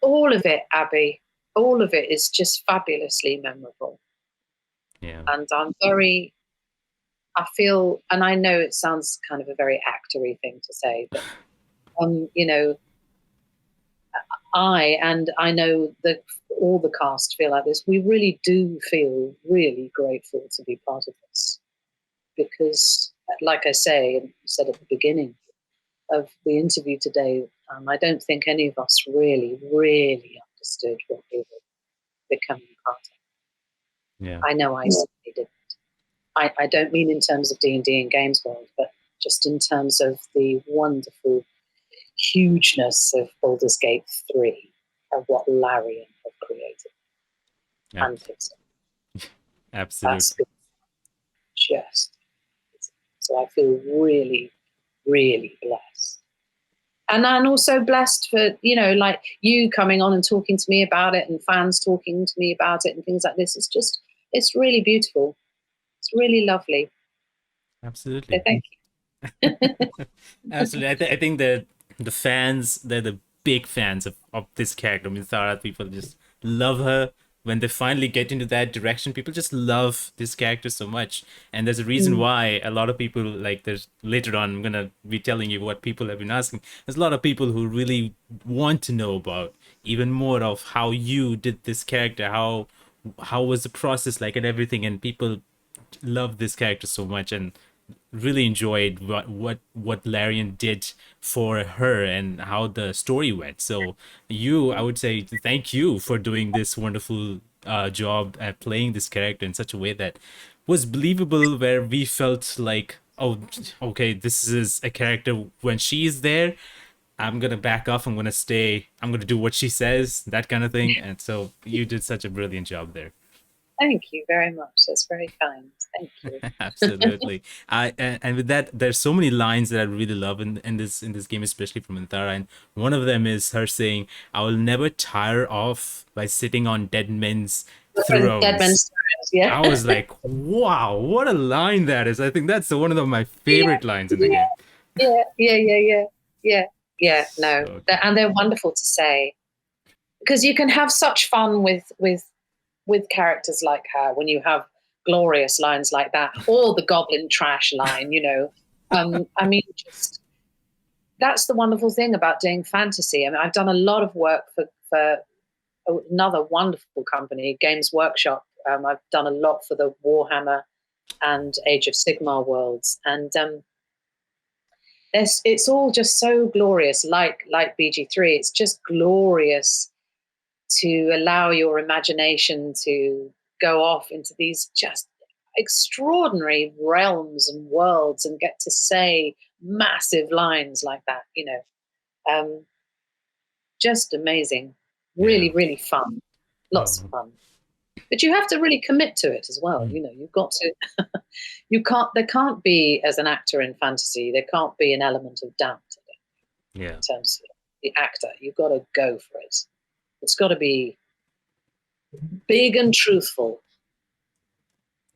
S1: all of it, Abby, all of it is just fabulously memorable.
S2: Yeah.
S1: And I feel, and I know it sounds kind of a very actory thing to say, but you know, and I know that all the cast feel like this. We really do feel really grateful to be part of this because, like I said at the beginning of the interview today, I don't think any of us really, really understood what we were becoming part of.
S2: Yeah.
S1: I know I certainly didn't. I don't mean in terms of D&D and Games World, but just in terms of the wonderful hugeness of Baldur's Gate 3 and what Larian have created
S2: Yep.
S1: and Pixar. That's
S2: Absolutely.
S1: been just. So I feel really, really blessed. And I'm also blessed for, like you coming on and talking to me about it and fans talking to me about it and things like this. It's really beautiful. It's really lovely. So
S2: Absolutely.
S1: thank you.
S2: Absolutely. I think that the fans, they're the big fans of this character, Minthara. People just love her. When they finally get into that direction, people just love this character so much. And there's a reason
S1: Mm.
S2: why a lot of people, like, there's later on, I'm going to be telling you what people have been asking. There's a lot of people who really want to know about even more of how you did this character, how was the process like and everything. And people love this character so much and really enjoyed what Larian did for her and how the story went. So I would say thank you for doing this wonderful job at playing this character in such a way that was believable, where we felt like, oh, okay, this is a character when she's there. I'm gonna back off. I'm gonna stay. I'm gonna do what she says. That kind of thing. And so you did such a brilliant job there.
S1: Thank you very much. That's very kind. Thank you.
S2: Absolutely. And with that, there's so many lines that I really love in this game, especially from Minthara. And one of them is her saying, "I will never tire of by sitting on dead men's
S1: Dead
S2: thrones."
S1: Man's yeah.
S2: I was like, "Wow, what a line that is!" I think that's one of my
S1: Yeah,
S2: favorite lines in the
S1: yeah,
S2: game.
S1: yeah. Yeah, no.
S2: So
S1: And they're wonderful to say because you can have such fun with characters like her when you have glorious lines like that or the goblin trash line. I mean, just that's the wonderful thing about doing fantasy. I mean, I've done a lot of work for another wonderful company, Games Workshop. I've done a lot for the Warhammer and Age of Sigmar worlds, and it's all just so glorious. Like BG3, it's just glorious to allow your imagination to go off into these just extraordinary realms and worlds and get to say massive lines like that. Um, just amazing,
S2: yeah.
S1: really, really fun, lots of
S2: Oh,
S1: fun. But you have to really commit to it as well.
S2: mm,
S1: You've got to. There can't be, as an actor in fantasy, there can't be an element of doubt
S2: yeah.
S1: in terms of the actor. You've got to go for it. It's got to be big and truthful.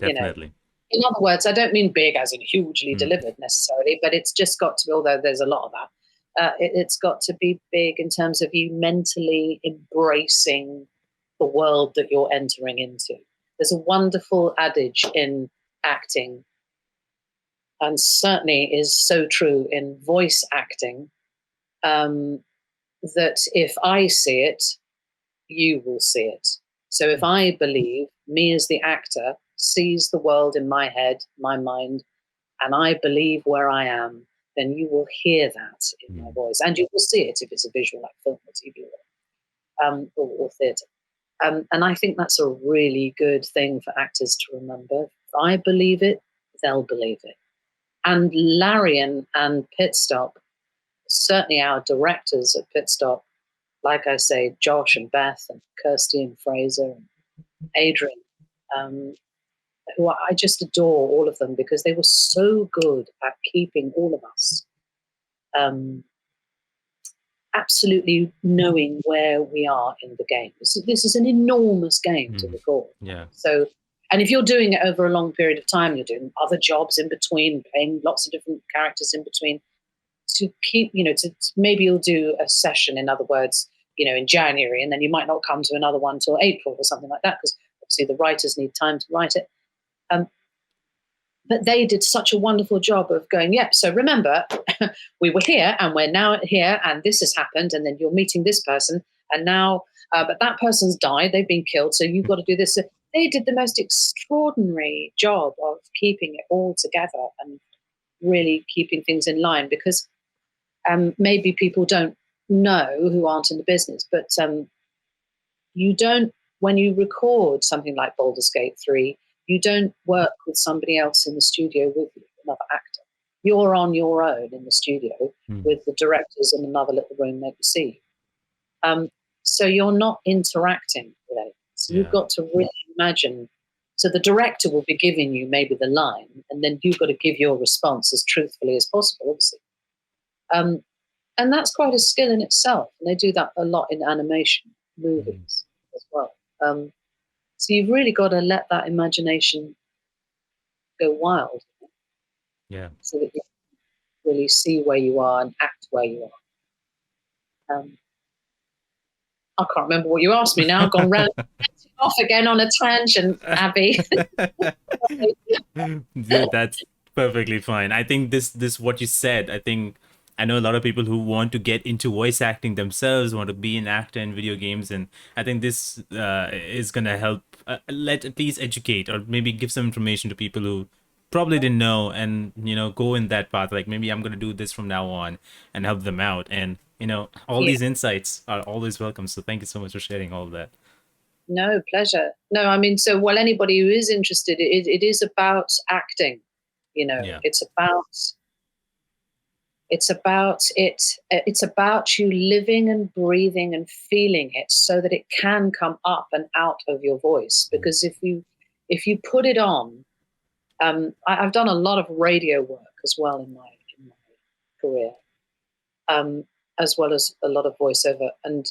S1: You know,
S2: Definitely.
S1: in other words, I don't mean big as in hugely
S2: Mm,
S1: delivered necessarily, but it's just got to be, although there's a lot of that, it's got to be big in terms of you mentally embracing the world that you're entering into. There's a wonderful adage in acting, and certainly is so true in voice acting, um, that if I see it, you will see it. So if I believe, me as the actor sees the world in my head, my mind, and I believe where I am, then you will hear that in my
S2: mm,
S1: voice, and you will see it if it's a visual like film or TV or theatre. And I think that's a really good thing for actors to remember. If I believe it, they'll believe it. And Larian and Pitstop, certainly our directors at Pitstop, like I say, Josh and Beth and Kirsty and Fraser and Adrian, um, who I just adore all of them because they were so good at keeping all of us um, absolutely knowing where we are in the game. This is an enormous game to
S2: mm,
S1: record.
S2: yeah.
S1: So, and if you're doing it over a long period of time, you're doing other jobs in between, playing lots of different characters in between. to keep, maybe you'll do a session, in other words, in January, and then you might not come to another one till April or something like that, because obviously the writers need time to write it. But they did such a wonderful job of going, yep, so remember, we were here and we're now here and this has happened, and then you're meeting this person, and now, but that person's died, they've been killed, so you've got to do this. So they did the most extraordinary job of keeping it all together and really keeping things in line, because maybe people don't know who aren't in the business, but you don't, when you record something like Baldur's Gate 3, you don't work with somebody else in the studio with you, another actor. You're on your own in the studio with the directors in another little room they can see. So you're not interacting with anyone. So you've got to really imagine. So the director will be giving you maybe the line, and then you've got to give your response as truthfully as possible, obviously. And that's quite a skill in itself. And they do that a lot in animation movies as well. So you've really got to let that imagination go wild.
S2: Yeah.
S1: So that you really see where you are and act where you are. I can't remember what you asked me now. I've gone round off again on a tangent, Abby.
S2: Dude, that's perfectly fine. I think this what you said, I know a lot of people who want to get into voice acting themselves, want to be an actor in video games, and I think this is gonna help at least educate or maybe give some information to people who probably didn't know, and go in that path. Like, maybe I'm gonna do this from now on and help them out. And all these insights are always welcome. So thank you so much for sharing all of that.
S1: No, pleasure. No, I mean, so anybody who is interested, it is about acting. It's about you living and breathing and feeling it, so that it can come up and out of your voice. Because if you put it on, I've done a lot of radio work as well in my career, as well as a lot of voiceover, and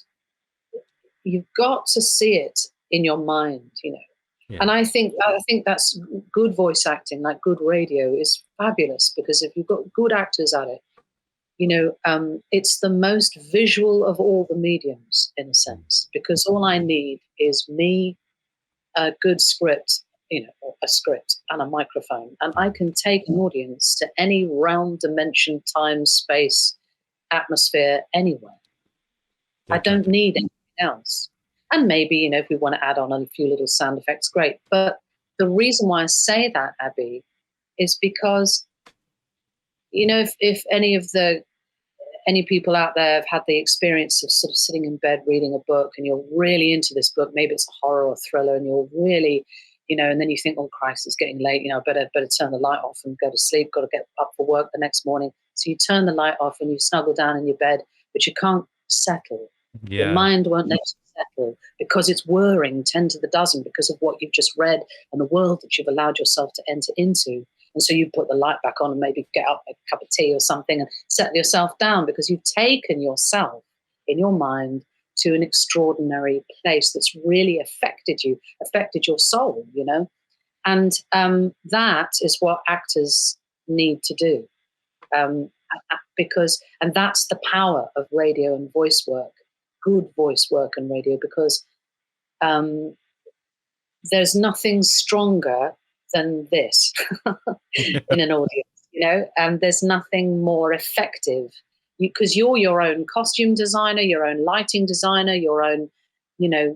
S1: you've got to see it in your mind, Yeah. And I think that's good voice acting, like good radio, is fabulous, because if you've got good actors at it, it's the most visual of all the mediums, in a sense, because all I need is me, a good script, a script and a microphone, and I can take an audience to any realm, dimension, time, space, atmosphere, anywhere. Definitely. I don't need anything else. And maybe, if we want to add on a few little sound effects, great. But the reason why I say that, Abby, is because, if any people out there have had the experience of sort of sitting in bed reading a book, and you're really into this book, maybe it's a horror or thriller, and you're really, and then you think, oh Christ, it's getting late, better turn the light off and go to sleep, got to get up for work the next morning. So you turn the light off and you snuggle down in your bed, but you can't settle. Yeah. Your mind won't let you settle, because it's whirring 10 to the dozen because of what you've just read and the world that you've allowed yourself to enter into. And so you put the light back on and maybe get up, a cup of tea or something, and settle yourself down, because you've taken yourself in your mind to an extraordinary place that's really affected you, affected your soul, And that is what actors need to do. And that's the power of radio and voice work, good voice work and radio, because there's nothing stronger than this in an audience, and there's nothing more effective, because you're your own costume designer, your own lighting designer, your own,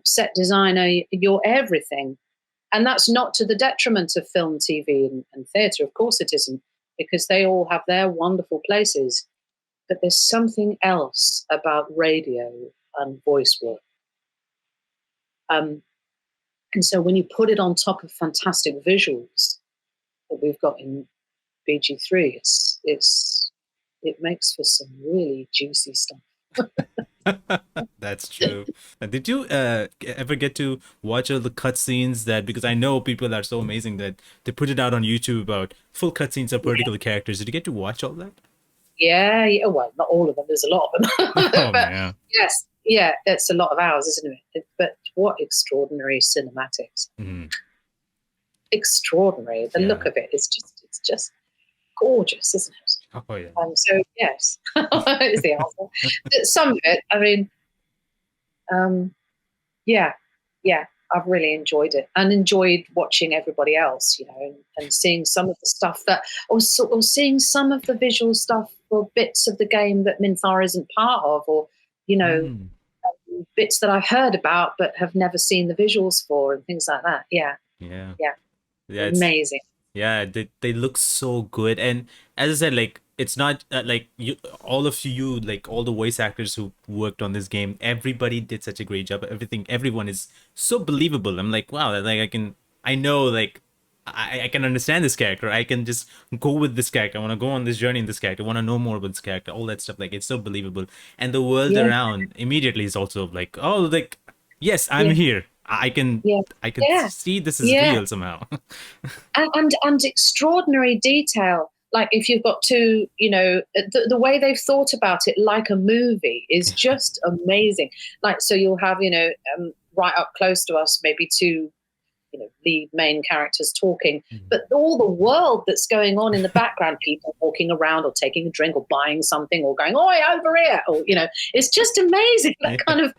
S1: set designer, you're everything. And that's not to the detriment of film, TV and theatre. Of course it isn't, because they all have their wonderful places. But there's something else about radio and voice work. And so when you put it on top of fantastic visuals that we've got in BG3, it makes for some really juicy stuff.
S2: That's true. Did you ever get to watch all the cutscenes because I know people are so amazing that they put it out on YouTube about full cutscenes of particular characters. Did you get to watch all that?
S1: Yeah. Well, not all of them. There's a lot of them.
S2: Oh,
S1: but
S2: man.
S1: Yes. Yeah, it's a lot of hours, isn't it? But what extraordinary cinematics. Mm-hmm. Extraordinary. The look of it is it's just gorgeous, isn't it?
S2: Oh yeah.
S1: So yes, is the answer. Some of it, I mean, um, yeah, yeah, I've really enjoyed it and enjoyed watching everybody else, and seeing some of the stuff that, or seeing some of the visual stuff or bits of the game that Minthara isn't part of, or you know,
S2: Mm,
S1: bits that I've heard about but have never seen the visuals for, and things like that. Yeah,
S2: yeah.
S1: yeah,
S2: Yeah, it's
S1: amazing.
S2: yeah, they look so good. And as I said, like it's not like you all of you, like all the voice actors who worked on this game, everybody did such a great job. Everyone is so believable. I'm like, wow, like I know, like I can understand this character. I can just go with this character. I want to go on this journey in this character. I want to know more about this character. All that stuff, like it's so believable. And the world
S1: Yeah,
S2: around immediately is also like, oh, like yes, I'm
S1: yeah,
S2: here. I can
S1: yeah,
S2: I can
S1: yeah,
S2: see this is
S1: yeah.
S2: real somehow.
S1: And extraordinary detail. Like if you've got to, the way they've thought about it like a movie is just amazing. Like, so you'll have, right up close to us, maybe two, lead main characters talking, but all the world that's going on in the background, people walking around or taking a drink or buying something or going, oi, over here, or, it's just amazing. That
S2: Yeah.
S1: kind of,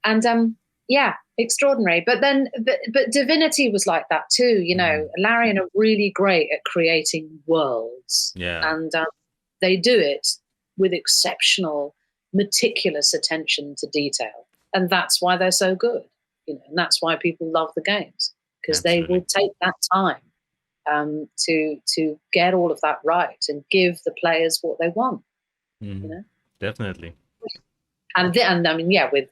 S1: and yeah, extraordinary. But then, but Divinity was like that too. Larian are really great at creating worlds,
S2: Yeah,
S1: and they do it with exceptional, meticulous attention to detail, and that's why they're so good. And that's why people love the games, because they will
S2: absolutely.
S1: take that time to get all of that right and give the players what they want. You
S2: Hmm.
S1: know.
S2: Definitely.
S1: And I mean, yeah, with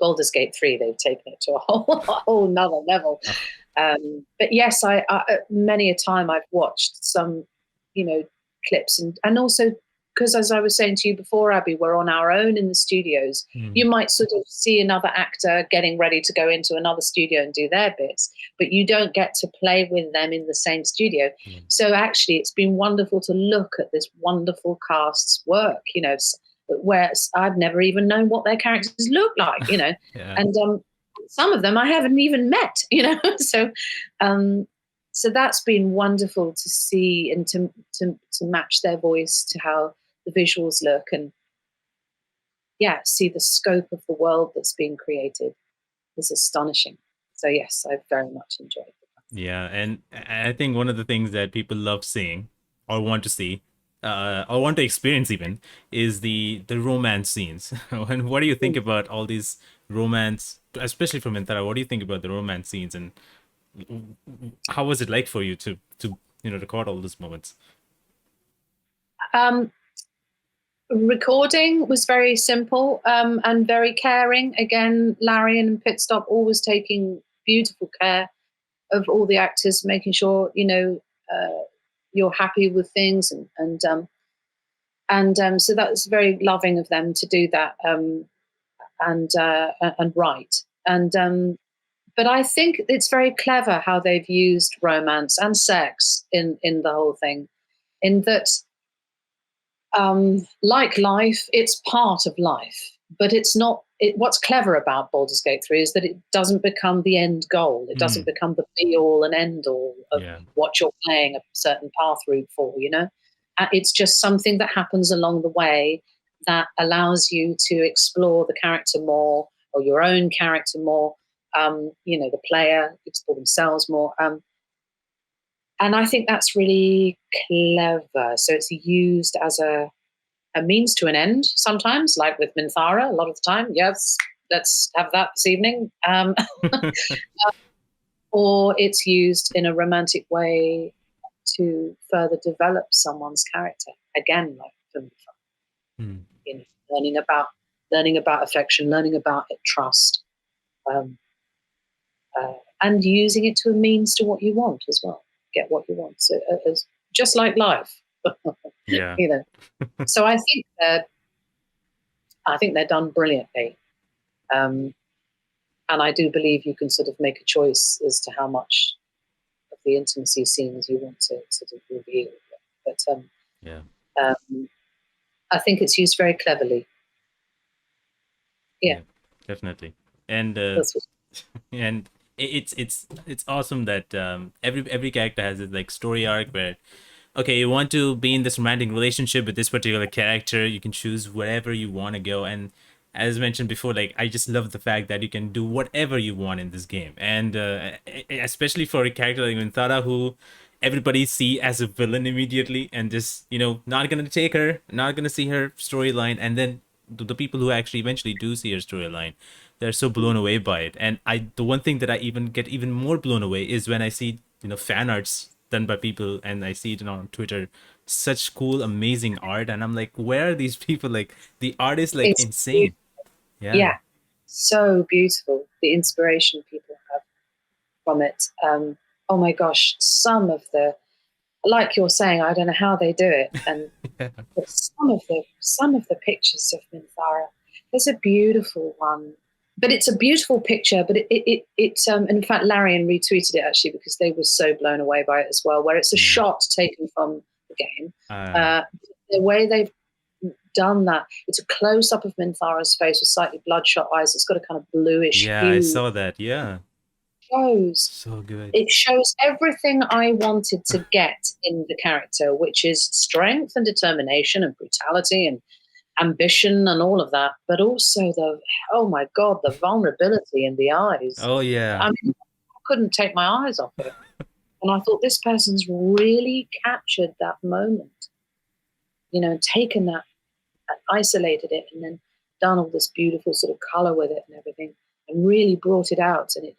S1: Baldur's Gate 3, they've taken it to a whole a whole nother level.
S2: Oh,
S1: But yes, I many a time I've watched some, clips, and also because, as I was saying to you before, Abby, we're on our own in the studios.
S2: mm,
S1: You might sort of see another actor getting ready to go into another studio and do their bits, but you don't get to play with them in the same studio.
S2: yeah.
S1: So actually, it's been wonderful to look at this wonderful cast's work. Where I've never even known what their characters look like.
S2: Yeah.
S1: And some of them I haven't even met. So um, so that's been wonderful to see and to match their voice to how the visuals look, and yeah, see the scope of the world that's being created is astonishing. So yes, I very much enjoyed it.
S2: Yeah, and I think one of the things that people love seeing or want to see, or want to experience even, is the romance scenes. And what do you think about all these romance, especially from Minthara? What do you think about the romance scenes, and how was it like for you to record all those moments?
S1: Um, Recording was very simple, and very caring. Again, Larian and Pitstop always taking beautiful care of all the actors, making sure you're happy with things, and so that was very loving of them to do that, and right. And but I think it's very clever how they've used romance and sex in the whole thing, in that, like life, it's part of life, but it's not. What's clever about Baldur's Gate 3 is that it doesn't become the end goal. It doesn't
S2: Mm,
S1: become the be all and end all of
S2: yeah.
S1: what you're playing a certain path route for. It's just something that happens along the way that allows you to explore the character more, or your own character more. The player explore themselves more. And I think that's really clever. So it's used as a means to an end sometimes, like with Minthara, a lot of the time. Yes, let's have that this evening. Or it's used in a romantic way to further develop someone's character. Again, like for
S2: Mm,
S1: learning about affection, learning about trust, um, and using it to a means to what you want as well. Get what you want. So, as just like life,
S2: yeah.
S1: you know. So I think they're done brilliantly. Um, and I do believe you can sort of make a choice as to how much of the intimacy scenes you want to sort of reveal. But
S2: Yeah.
S1: um, I think it's used very cleverly. Yeah,
S2: Yeah. Definitely. And
S1: that's what,
S2: and it's awesome that every character has this like story arc where okay, you want to be in this romantic relationship with this particular character, you can choose wherever you want to go. And as mentioned before, like I just love the fact that you can do whatever you want in this game, and especially for a character like Minthara, who everybody see as a villain immediately, and just not gonna take her, not gonna see her storyline, and then the people who actually eventually do see her storyline, they're so blown away by it. And the one thing that I even get even more blown away is when I see fan arts done by people, and I see it on Twitter, such cool amazing art, and I'm like, where are these people? Like the art is like
S1: It's
S2: insane. Yeah.
S1: yeah, so beautiful. The inspiration people have from it. Oh my gosh, some of the, like you're saying, I don't know how they do it, and but some of the pictures of Minthara, there's a beautiful one, but it's a beautiful picture. But in fact, Larian retweeted it actually because they were so blown away by it as well. Where it's a
S2: Mm.
S1: shot taken from the game,
S2: uh,
S1: the way they've done that, it's a close up of Minthara's face with slightly bloodshot eyes. It's got a kind of bluish
S2: yeah, I
S1: hue.
S2: saw that. Yeah,
S1: Shows
S2: so good.
S1: it shows everything I wanted to get in the character, which is strength and determination and brutality and ambition and all of that, but also the, oh my God, the vulnerability in the eyes.
S2: Oh yeah.
S1: I mean, I couldn't take my eyes off it. And I thought this person's really captured that moment, taken that and isolated it and then done all this beautiful sort of color with it and everything and really brought it out. And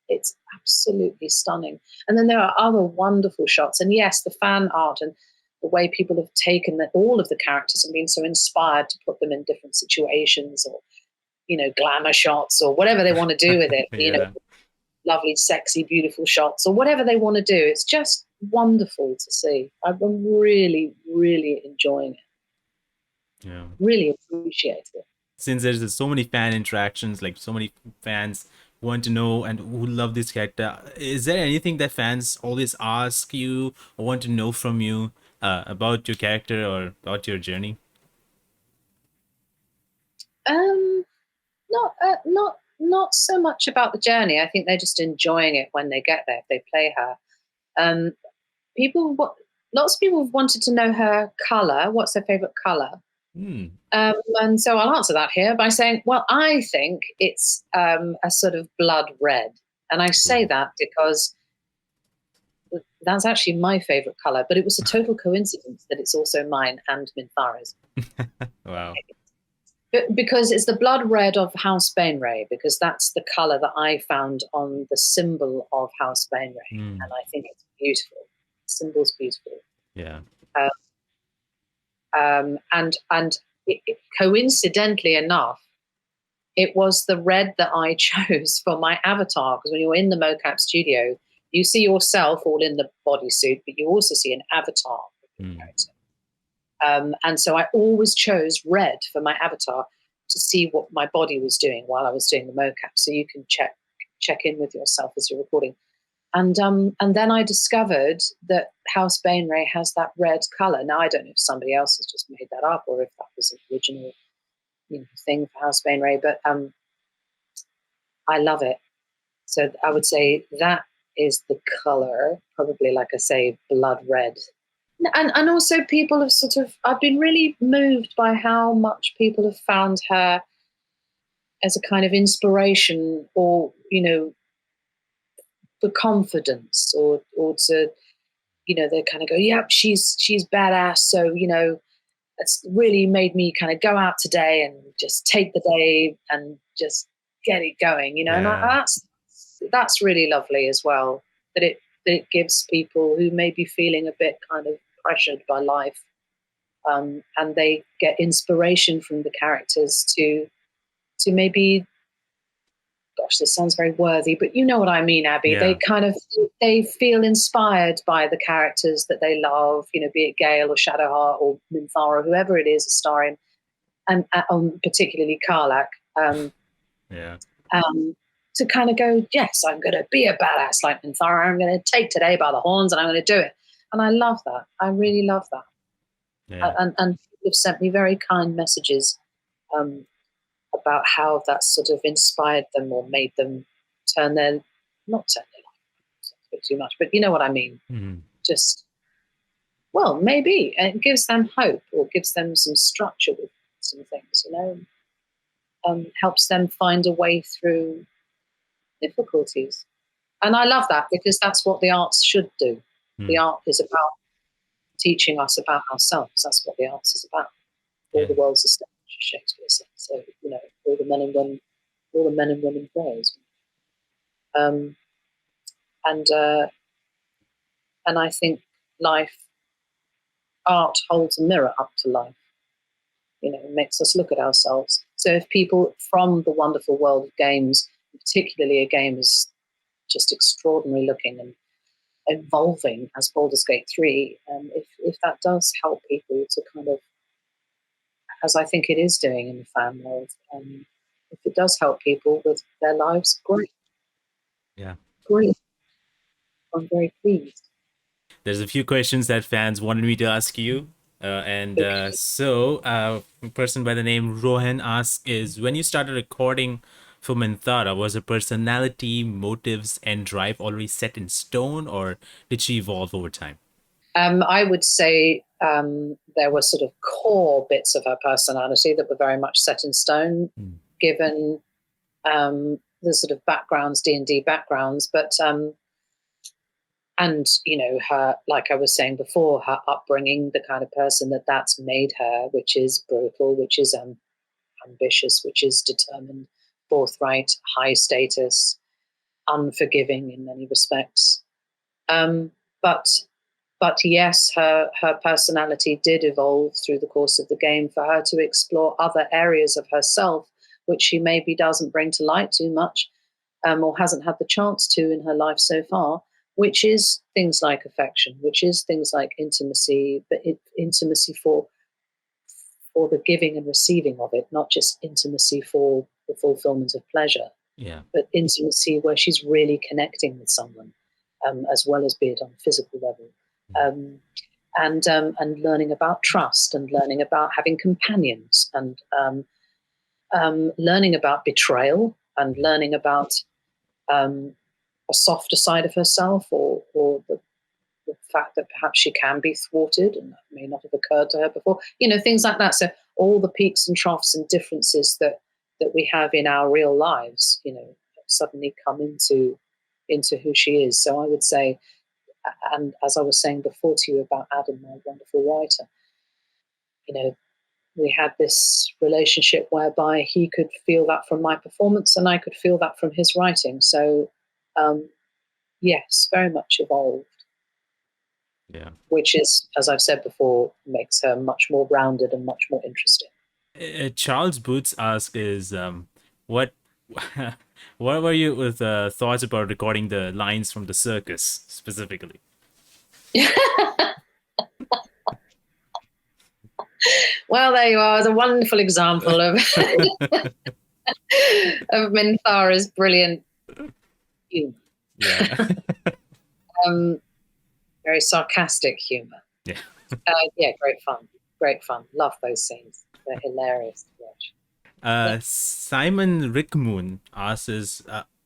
S1: it's absolutely stunning. And then there are other wonderful shots. And yes, the fan art and the way people have taken all of the characters and been so inspired to put them in different situations or, glamour shots or whatever they want to do with it,
S2: Yeah.
S1: lovely, sexy, beautiful shots or whatever they want to do. It's just wonderful to see. I'm really, really enjoying it.
S2: Yeah.
S1: Really appreciate it.
S2: Since there's so many fan interactions, like so many fans want to know and who love this character, is there anything that fans always ask you or want to know from you about your character or about your journey?
S1: Um, not so much about the journey. I think they're just enjoying it when they get there. If they play her, um, people, lots of people have wanted to know her color. What's her favorite color?
S2: Hmm.
S1: And so I'll answer that here by saying, well, I think it's a sort of blood red, and I say
S2: Cool.
S1: that because that's actually my favorite color. But it was a total coincidence that it's also mine and Minthara's.
S2: Wow.
S1: Because it's the blood red of House Bainray, because that's the color that I found on the symbol of House Bainray.
S2: Hmm.
S1: And I think it's beautiful. The symbol's beautiful.
S2: Yeah.
S1: And coincidentally enough, it was the red that I chose for my avatar. Because when you're in the mocap studio, you see yourself all in the bodysuit, but you also see an avatar of your
S2: Hmm.
S1: character. And so I always chose red for my avatar to see what my body was doing while I was doing the mocap. So you can check in with yourself as you're recording. And then I discovered that House Bainray has that red color. Now I don't know if somebody else has just made that up or if that was an original thing for House Bainray, but I love it. So I would say that is the color, probably like I say, blood red. And also people have I've been really moved by how much people have found her as a kind of inspiration or, for confidence or to, they kind of go, yep, she's badass. So, it's really made me kind of go out today and just take the day and just get it going, and
S2: Yeah.
S1: that's really lovely as well, that it gives people who may be feeling a bit kind of pressured by life, and they get inspiration from the characters to maybe, gosh, this sounds very worthy, but you know what I mean, Abby.
S2: Yeah.
S1: They feel inspired by the characters that they love, be it Gale or Shadowheart or Minthara, whoever it is, Astarion, and particularly Karlach.
S2: Yeah.
S1: To kind of go, yes, I'm going to be a badass like Minthara. I'm going to take today by the horns and I'm going to do it. And I love that. I really love that.
S2: Yeah.
S1: And people have sent me very kind messages about how that sort of inspired them or made them turn their, not turn their life, a bit too much, but you know what I mean.
S2: Mhm.
S1: Just Well, maybe it gives them hope, or gives them some structure with some things, helps them find a way through difficulties. And I love that, because that's what the arts should do. The
S2: Hmm.
S1: art is about teaching us about ourselves. That's what the arts is about. All
S2: Yeah.
S1: the world's a stage, Shakespeare said. So, all the men and women, players. Um, and and I think life art holds a mirror up to life. Makes us look at ourselves. So if people from the wonderful world of games, particularly a game as just extraordinary looking and evolving as Baldur's Gate 3, if that does help people to kind of, as I think it is doing in the fan world, if it does help people with their lives, great,
S2: Yeah.
S1: great. I'm very pleased.
S2: There's a few questions that fans wanted me to ask you. And
S1: Okay.
S2: so, a person by the name Rohan asks, is when you started recording for Minthara, was her personality, motives, and drive already set in stone, or did she evolve over time?
S1: I would say there were sort of core bits of her personality that were very much set in stone,
S2: Mm.
S1: given the sort of backgrounds, D&D backgrounds, but and her, like I was saying before, her upbringing, the kind of person that's made her, which is brutal, which is ambitious, which is determined, forthright, high status, unforgiving in many respects. Um, but but yes, her personality did evolve through the course of the game for her to explore other areas of herself, which she maybe doesn't bring to light too much, or hasn't had the chance to in her life so far, which is things like affection, which is things like intimacy, but intimacy for the giving and receiving of it, not just intimacy for the fulfillment of pleasure,
S2: Yeah.
S1: but intimacy where she's really connecting with someone, as well as be it on a physical level. Um, and learning about trust, and learning about having companions, and learning about betrayal, and learning about um, a softer side of herself, or the fact that perhaps she can be thwarted, and that may not have occurred to her before. Things like that. So all the peaks and troughs and differences that we have in our real lives, suddenly come into who she is. So I would say, and as I was saying before to you about Adam, my wonderful writer, you know, we had this relationship whereby he could feel that from my performance, and I could feel that from his writing. So, yes, very much evolved,
S2: Yeah.
S1: which is, as I've said before, makes her much more rounded and much more interesting.
S2: Charles Boots asks, is what what were you with thoughts about recording the lines from the circus specifically?
S1: Well, there you are. It's a wonderful example of of Minthara's brilliant humor.
S2: Yeah.
S1: Um, very sarcastic humor.
S2: Yeah.
S1: Yeah, great fun. Great fun. Love those scenes. They're hilarious to watch.
S2: Simon Rickmoon asks,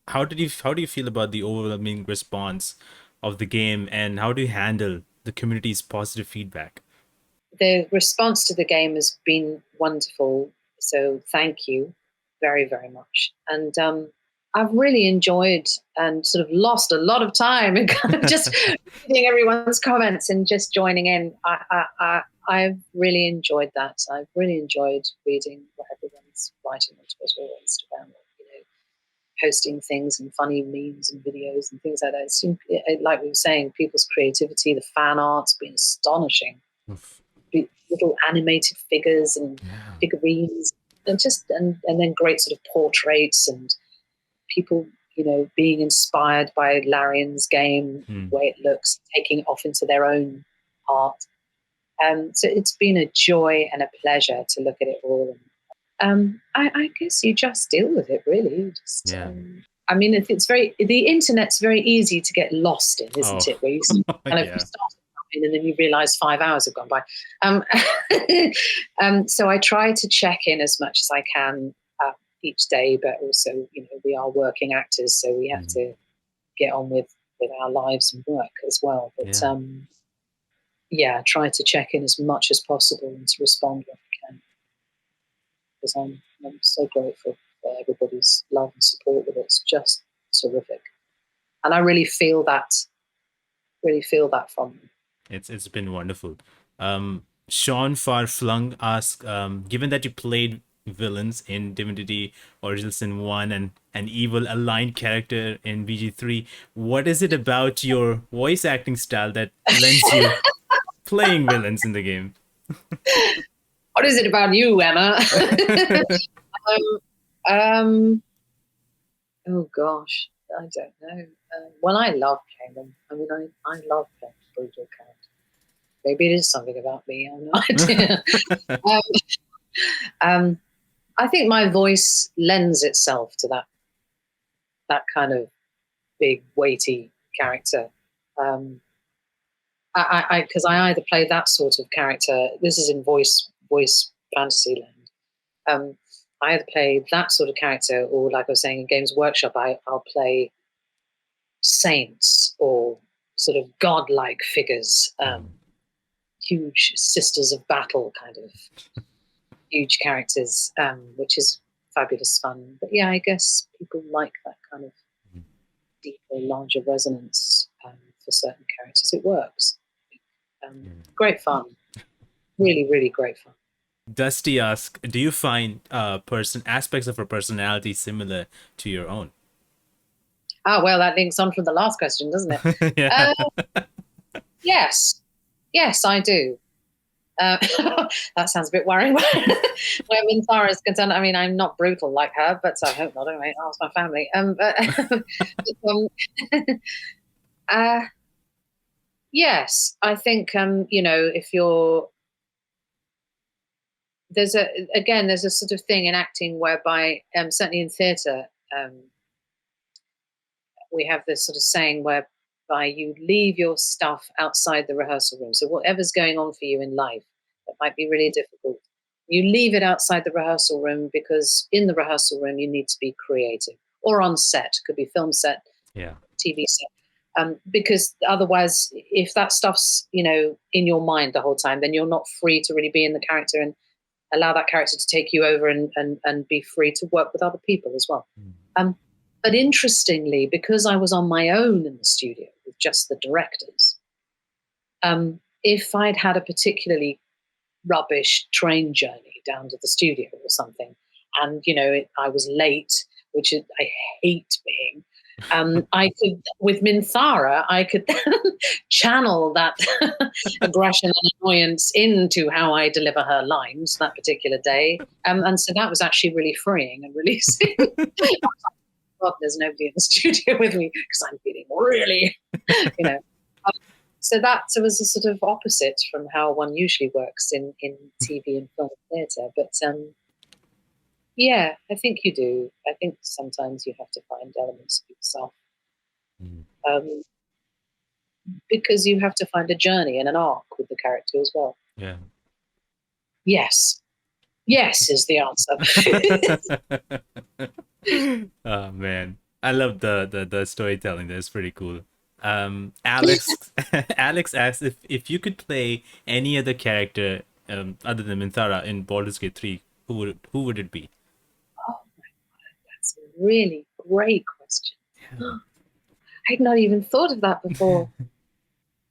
S2: how do you feel about the overwhelming response of the game, and how do you handle the community's positive feedback?
S1: The response to the game has been wonderful. So thank you very, very much. And I've really enjoyed and sort of lost a lot of time in kind of just reading everyone's comments and just joining in. I've really enjoyed that. I've really enjoyed reading what everyone's writing on Twitter or Instagram, posting things and funny memes and videos and things like that. Like we were saying, people's creativity, the fan art's been astonishing.
S2: Oof.
S1: Little animated figures and
S2: Yeah.
S1: figurines, and then great sort of portraits, and people being inspired by Larian's game,
S2: Hmm.
S1: the way it looks, taking it off into their own art. So it's been a joy and a pleasure to look at it all. I guess you just deal with it, really.
S2: Yeah.
S1: I mean, the internet's very easy to get lost in,
S2: Oh.
S1: isn't it? Where you kind of
S2: Yeah.
S1: start something and then you realize 5 hours have gone by. Um, so I try to check in as much as I can each day, but also, we are working actors, so we have
S2: Hmm.
S1: to get on with our lives and work as well. But
S2: Yeah.
S1: yeah, try to check in as much as possible and to respond when I can, because I'm so grateful for everybody's love and support with it. It's just terrific, and I really feel that from them.
S2: It's been wonderful. Sean Farflung asks, given that you played villains in Divinity Original Sin 1 and an evil aligned character in VG3, what is it about your voice acting style that lends you playing villains in the game?
S1: What is it about you, Emma? um, oh gosh, I don't know. Well, I love playing them. I mean, I love playing brutal characters. Maybe it is something about me. I have no idea. um, um, I think my voice lends itself to that kind of big, weighty character. Because I either play that sort of character. This is in voice fantasy land. I either play that sort of character, or like I was saying in Games Workshop, I'll play saints or sort of godlike figures, huge sisters of battle kind of huge characters, which is fabulous fun. But yeah, I guess people like that kind of deeper, larger resonance for certain characters. It works. Great fun. Really, really great fun.
S2: Dusty asks, do you find aspects of her personality similar to your own?
S1: Ah, well, that links on from the last question, doesn't it?
S2: Yeah.
S1: Yes. Yes, I do. That sounds a bit worrying. Where Minthara is concerned, I mean, I'm not brutal like her, but I hope not. Anyway, ask my family. Yes, I think if you're there's a sort of thing in acting whereby certainly in theatre we have this sort of saying whereby you leave your stuff outside the rehearsal room. So whatever's going on for you in life that might be really difficult, you leave it outside the rehearsal room, because in the rehearsal room you need to be creative, or on set, could be film set,
S2: Yeah.
S1: TV set. Because otherwise, if that stuff's in your mind the whole time, then you're not free to really be in the character and allow that character to take you over and be free to work with other people as well. But interestingly, because I was on my own in the studio with just the directors, if I'd had a particularly rubbish train journey down to the studio or something, and I was late, which I hate being, I could, with Minthara, I could channel that aggression and annoyance into how I deliver her lines that particular day, and so that was actually really freeing and releasing. God, there's nobody in the studio with me because I'm feeling really, so that was a sort of opposite from how one usually works in TV and film and theatre. But yeah, I think you do. I think sometimes you have to find elements of yourself, because you have to find a journey and an arc with the character as well.
S2: Yeah.
S1: Yes. Yes is the answer.
S2: Oh man, I love the storytelling. That's pretty cool. Alex Alex asks if you could play any other character other than Minthara in Baldur's Gate 3, who would it be?
S1: Oh my God, that's a really great question.
S2: Yeah.
S1: I'd not even thought of that before.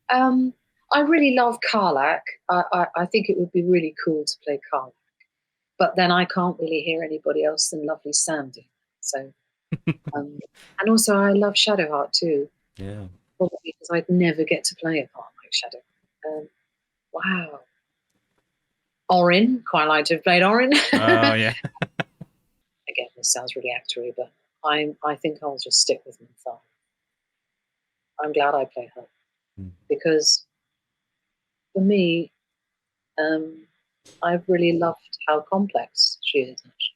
S1: I really love Karlach. I think it would be really cool to play Karlach. But then I can't really hear anybody else than lovely Sam doing that. So, and also I love Shadowheart too.
S2: Yeah.
S1: Probably because I'd never get to play a part like Shadow. Wow. Orin, quite like to have played Orin.
S2: Oh yeah.
S1: Again, this sounds really actory, but I think I'll just stick with Minthara. I'm glad I play her, because for me, I've really loved how complex she is. Actually.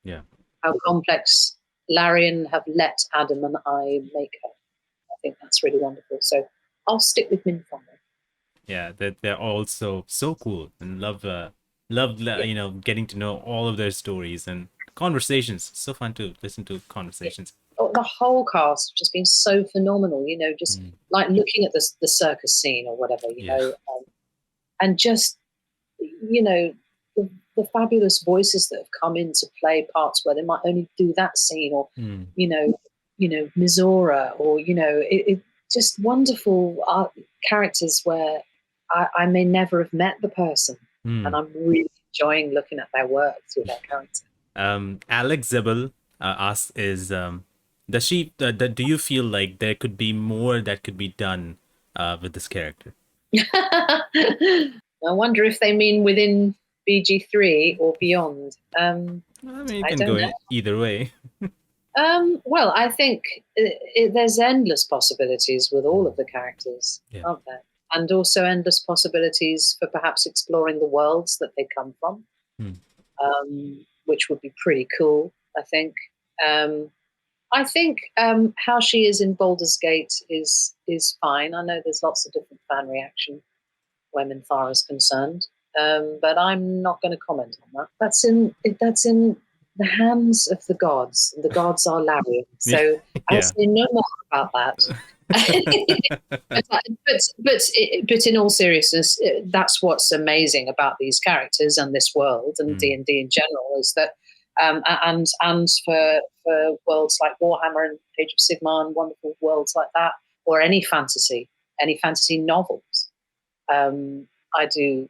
S2: Yeah.
S1: How complex Larian have let Adam and I make her. I think that's really wonderful. So I'll stick with Minthara.
S2: Yeah, they're all so cool, and love getting to know all of their stories and conversations. So fun to listen to conversations.
S1: The whole cast have just been so phenomenal. Just like looking at the circus scene or whatever. and just, you know, the fabulous voices that have come in to play parts where they might only do that scene, or you know, Mizora, or it just wonderful characters where I may never have met the person, and I'm really enjoying looking at their work through their character.
S2: Alex Zebel asks, does she? Do you feel like there could be more that could be done with this character?
S1: I wonder if they mean within BG3 or beyond.
S2: I mean, you
S1: I
S2: can
S1: don't
S2: go
S1: know.
S2: either way.
S1: Well, I think there's endless possibilities with all of the characters, aren't there? And also endless possibilities for perhaps exploring the worlds that they come from, which would be pretty cool, I think. I think how she is in Baldur's Gate is fine. I know there's lots of different fan reaction where Minthara is concerned, but I'm not going to comment on that. That's in the hands of the gods. The gods are Larian, so I'll say no more about that. but in all seriousness, that's what's amazing about these characters and this world and D&D in general, is that and for worlds like Warhammer and Age of Sigmar and wonderful worlds like that, or any fantasy novels. I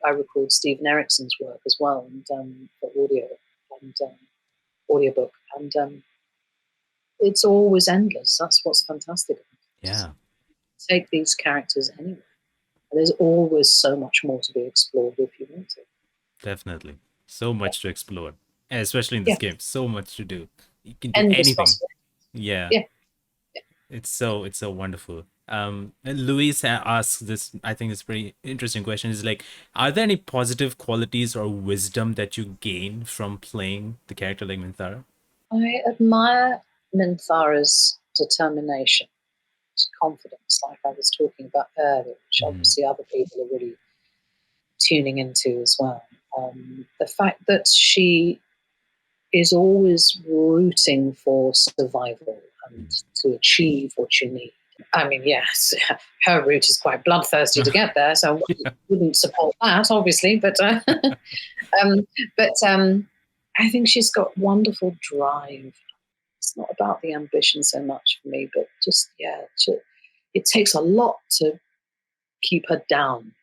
S1: record Stephen Erickson's work as well, and for audio and audiobook, and it's always endless. That's what's fantastic about it.
S2: Yeah.
S1: Take these characters anywhere. There's always so much more to be explored if you want to.
S2: Definitely. So much to explore. And especially in this game. So much to do. You can do
S1: Endless
S2: anything.
S1: Yeah.
S2: It's so wonderful. And Luis asks this, I think it's a pretty interesting question, is like, are there any positive qualities or wisdom that you gain from playing the character like Minthara?
S1: I admire Minthara's determination, confidence, like I was talking about earlier, which obviously other people are really tuning into as well. The fact that she is always rooting for survival and to achieve what you need. I mean, yes, her route is quite bloodthirsty to get there, so I wouldn't support that, obviously. But I think she's got wonderful drive. It's not about the ambition so much for me, but just it takes a lot to keep her down.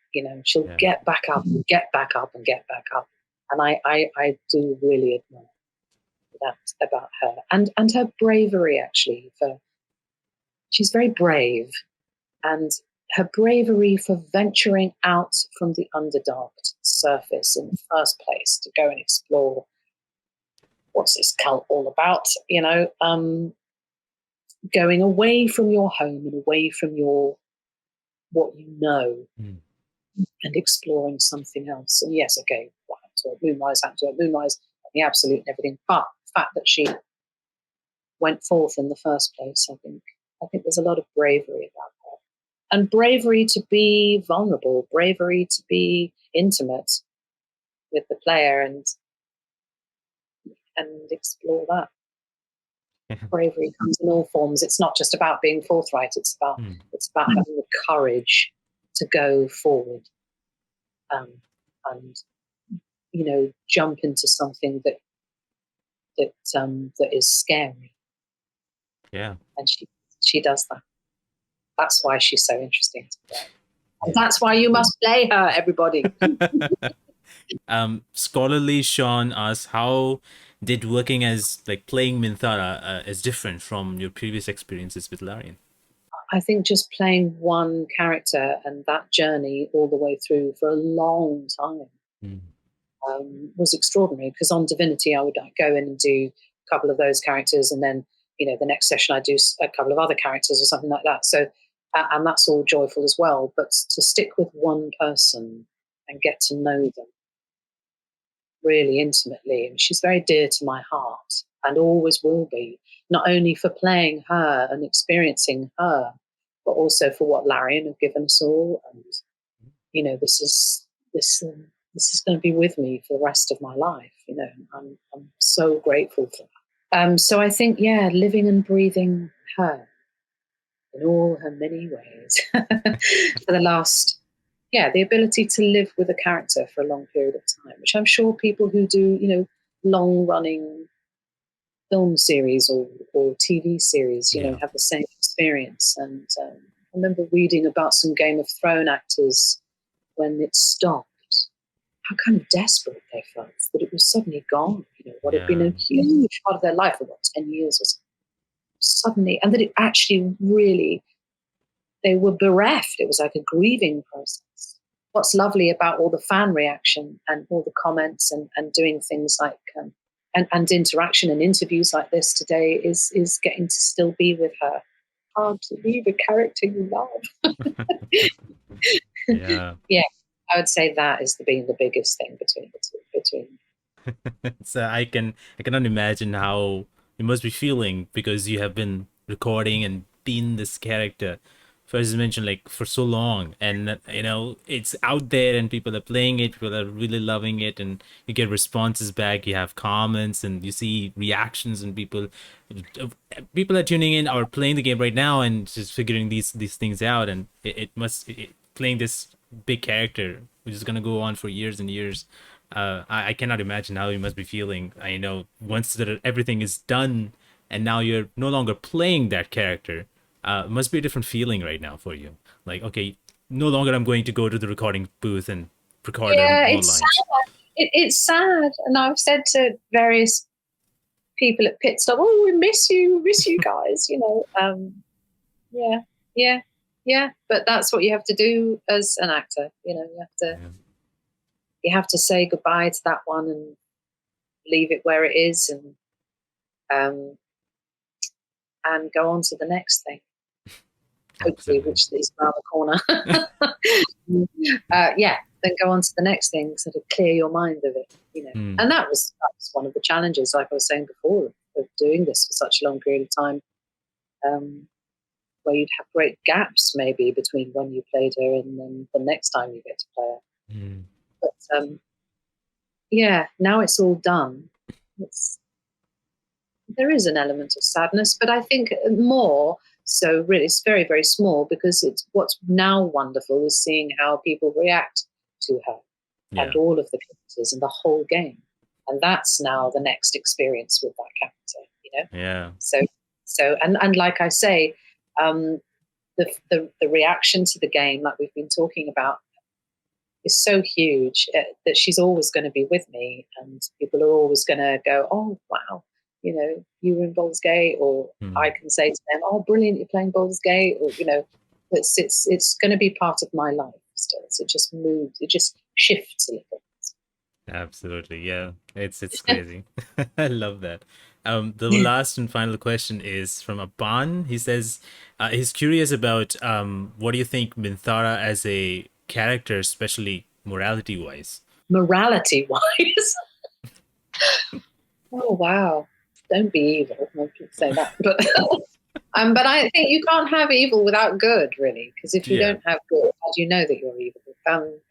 S1: She'll get back up and get back up and get back up, and I do really admire that about her, and her bravery, actually. She's very brave, and her bravery for venturing out from the Underdark surface in the first place to go and explore what's this cult all about, going away from your home and away from what you know, and exploring something else. And yes, okay, what happened to Moonrise, and the absolute and everything, but the fact that she went forth in the first place, I think there's a lot of bravery about her. And bravery to be vulnerable, bravery to be intimate with the player and explore that. Bravery comes in all forms. It's not just about being forthright. It's about having the courage to go forward, and jump into something that is scary.
S2: Yeah,
S1: and she does that. That's why she's so interesting to play. And that's why you must play her, everybody.
S2: Scholarly Sean asks, how did working as playing Minthara is different from your previous experiences with Larian?
S1: I think just playing one character and that journey all the way through for a long time was extraordinary, because on Divinity I would go in and do a couple of those characters, and then the next session I do a couple of other characters or something like that. So and that's all joyful as well. But to stick with one person and get to know them really intimately, and she's very dear to my heart and always will be, not only for playing her and experiencing her, but also for what Larian have given us all. And this is going to be with me for the rest of my life. I'm so grateful for that. So I think, living and breathing her in all her many ways for the last the ability to live with a character for a long period of time, which I'm sure people who do, long running film series or TV series,
S2: Yeah.
S1: have the same experience. And I remember reading about some Game of Thrones actors when it stopped, how kind of desperate they felt that it was suddenly gone. What had been
S2: Yeah.
S1: a huge part of their life for 10 years or so, suddenly, and that it actually really, they were bereft. It was like a grieving process. What's lovely about all the fan reaction and all the comments and doing things like and interaction and interviews like this today is getting to still be with her. Hard to leave a character you love.
S2: Yeah.
S1: Yeah, I would say that is being the biggest thing between the two.
S2: So I cannot imagine how you must be feeling, because you have been recording and been this character, for, as you mentioned, like for so long, and it's out there and people are playing it, people are really loving it, and you get responses back, you have comments, and you see reactions, and people are tuning in or playing the game right now and just figuring these things out, and playing this big character which is gonna go on for years and years. I cannot imagine how you must be feeling. I know once that everything is done and now you're no longer playing that character, it must be a different feeling right now for you. Like, okay, no longer I'm going to go to the recording booth and record
S1: Yeah,
S2: more
S1: it's
S2: lines.
S1: sad. It's sad, and I've said to various people at pit stop, "Oh, we miss you guys." Yeah, yeah, yeah. But that's what you have to do as an actor.
S2: Yeah.
S1: You have to say goodbye to that one and leave it where it is, and go on to the next thing. Hopefully,
S2: Absolutely.
S1: which is around the corner. Then go on to the next thing. Sort of clear your mind of it.
S2: Mm,
S1: And that was one of the challenges, like I was saying before, of doing this for such a long period of time. Where you'd have great gaps maybe between when you played her and then the next time you get to play her.
S2: mm,
S1: But now it's all done. There is an element of sadness, but I think more so, really, it's very, very small, because it's what's now wonderful is seeing how people react to her and
S2: yeah.
S1: all of the characters and the whole game. And that's now the next experience with that character.
S2: Yeah.
S1: So like I say, the reaction to the game, like we've been talking about, is so huge that she's always going to be with me, and people are always going to go, "Oh, wow, you were in Baldur's Gate," or I
S2: Mm.
S1: can say to them, "Oh, brilliant, you're playing Baldur's Gate," or it's going to be part of my life still. So it just moves, it just shifts a little.
S2: Absolutely. Yeah. It's crazy. I love that. The last and final question is from Aban. He says he's curious about what do you think Minthara as a character, especially morality wise?
S1: Morality wise. Oh wow! Don't be evil. I could say that, but but I think you can't have evil without good, really. Because if you
S2: Yeah.
S1: don't have good, how do you know that you're evil?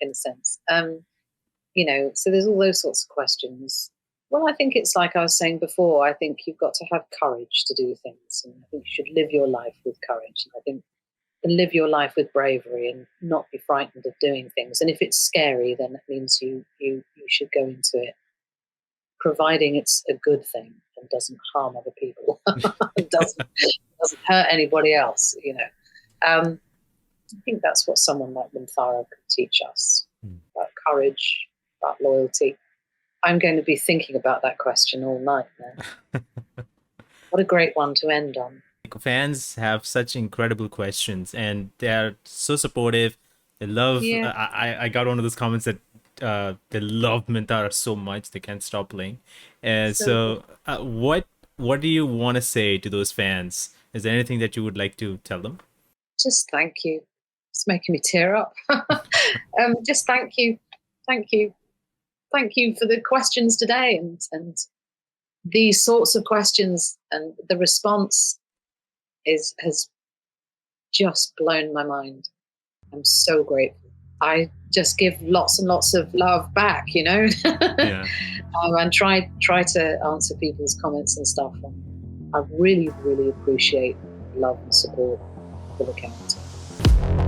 S1: In a sense, So there's all those sorts of questions. Well, I think it's like I was saying before. I think you've got to have courage to do things, and I think you should live your life with courage. And I think and live your life with bravery and not be frightened of doing things. And if it's scary, then it means you should go into it, providing it's a good thing and doesn't harm other people, it doesn't hurt anybody else. I think that's what someone like Minthara could teach us about courage, about loyalty. I'm going to be thinking about that question all night now. What a great one to end on.
S2: Fans have such incredible questions and they're so supportive. They love.
S1: Yeah.
S2: I got one of those comments that they love Minthara so much they can't stop playing.
S1: So
S2: What do you want to say to those fans? Is there anything that you would like to tell them?
S1: just thank you. It's making me tear up. Just thank you. Thank you. Thank you for the questions today and these sorts of questions, and the response has just blown my mind. I'm so grateful. I just give lots and lots of love back,
S2: Yeah.
S1: and try to answer people's comments and stuff. And I really, really appreciate love and support for the character.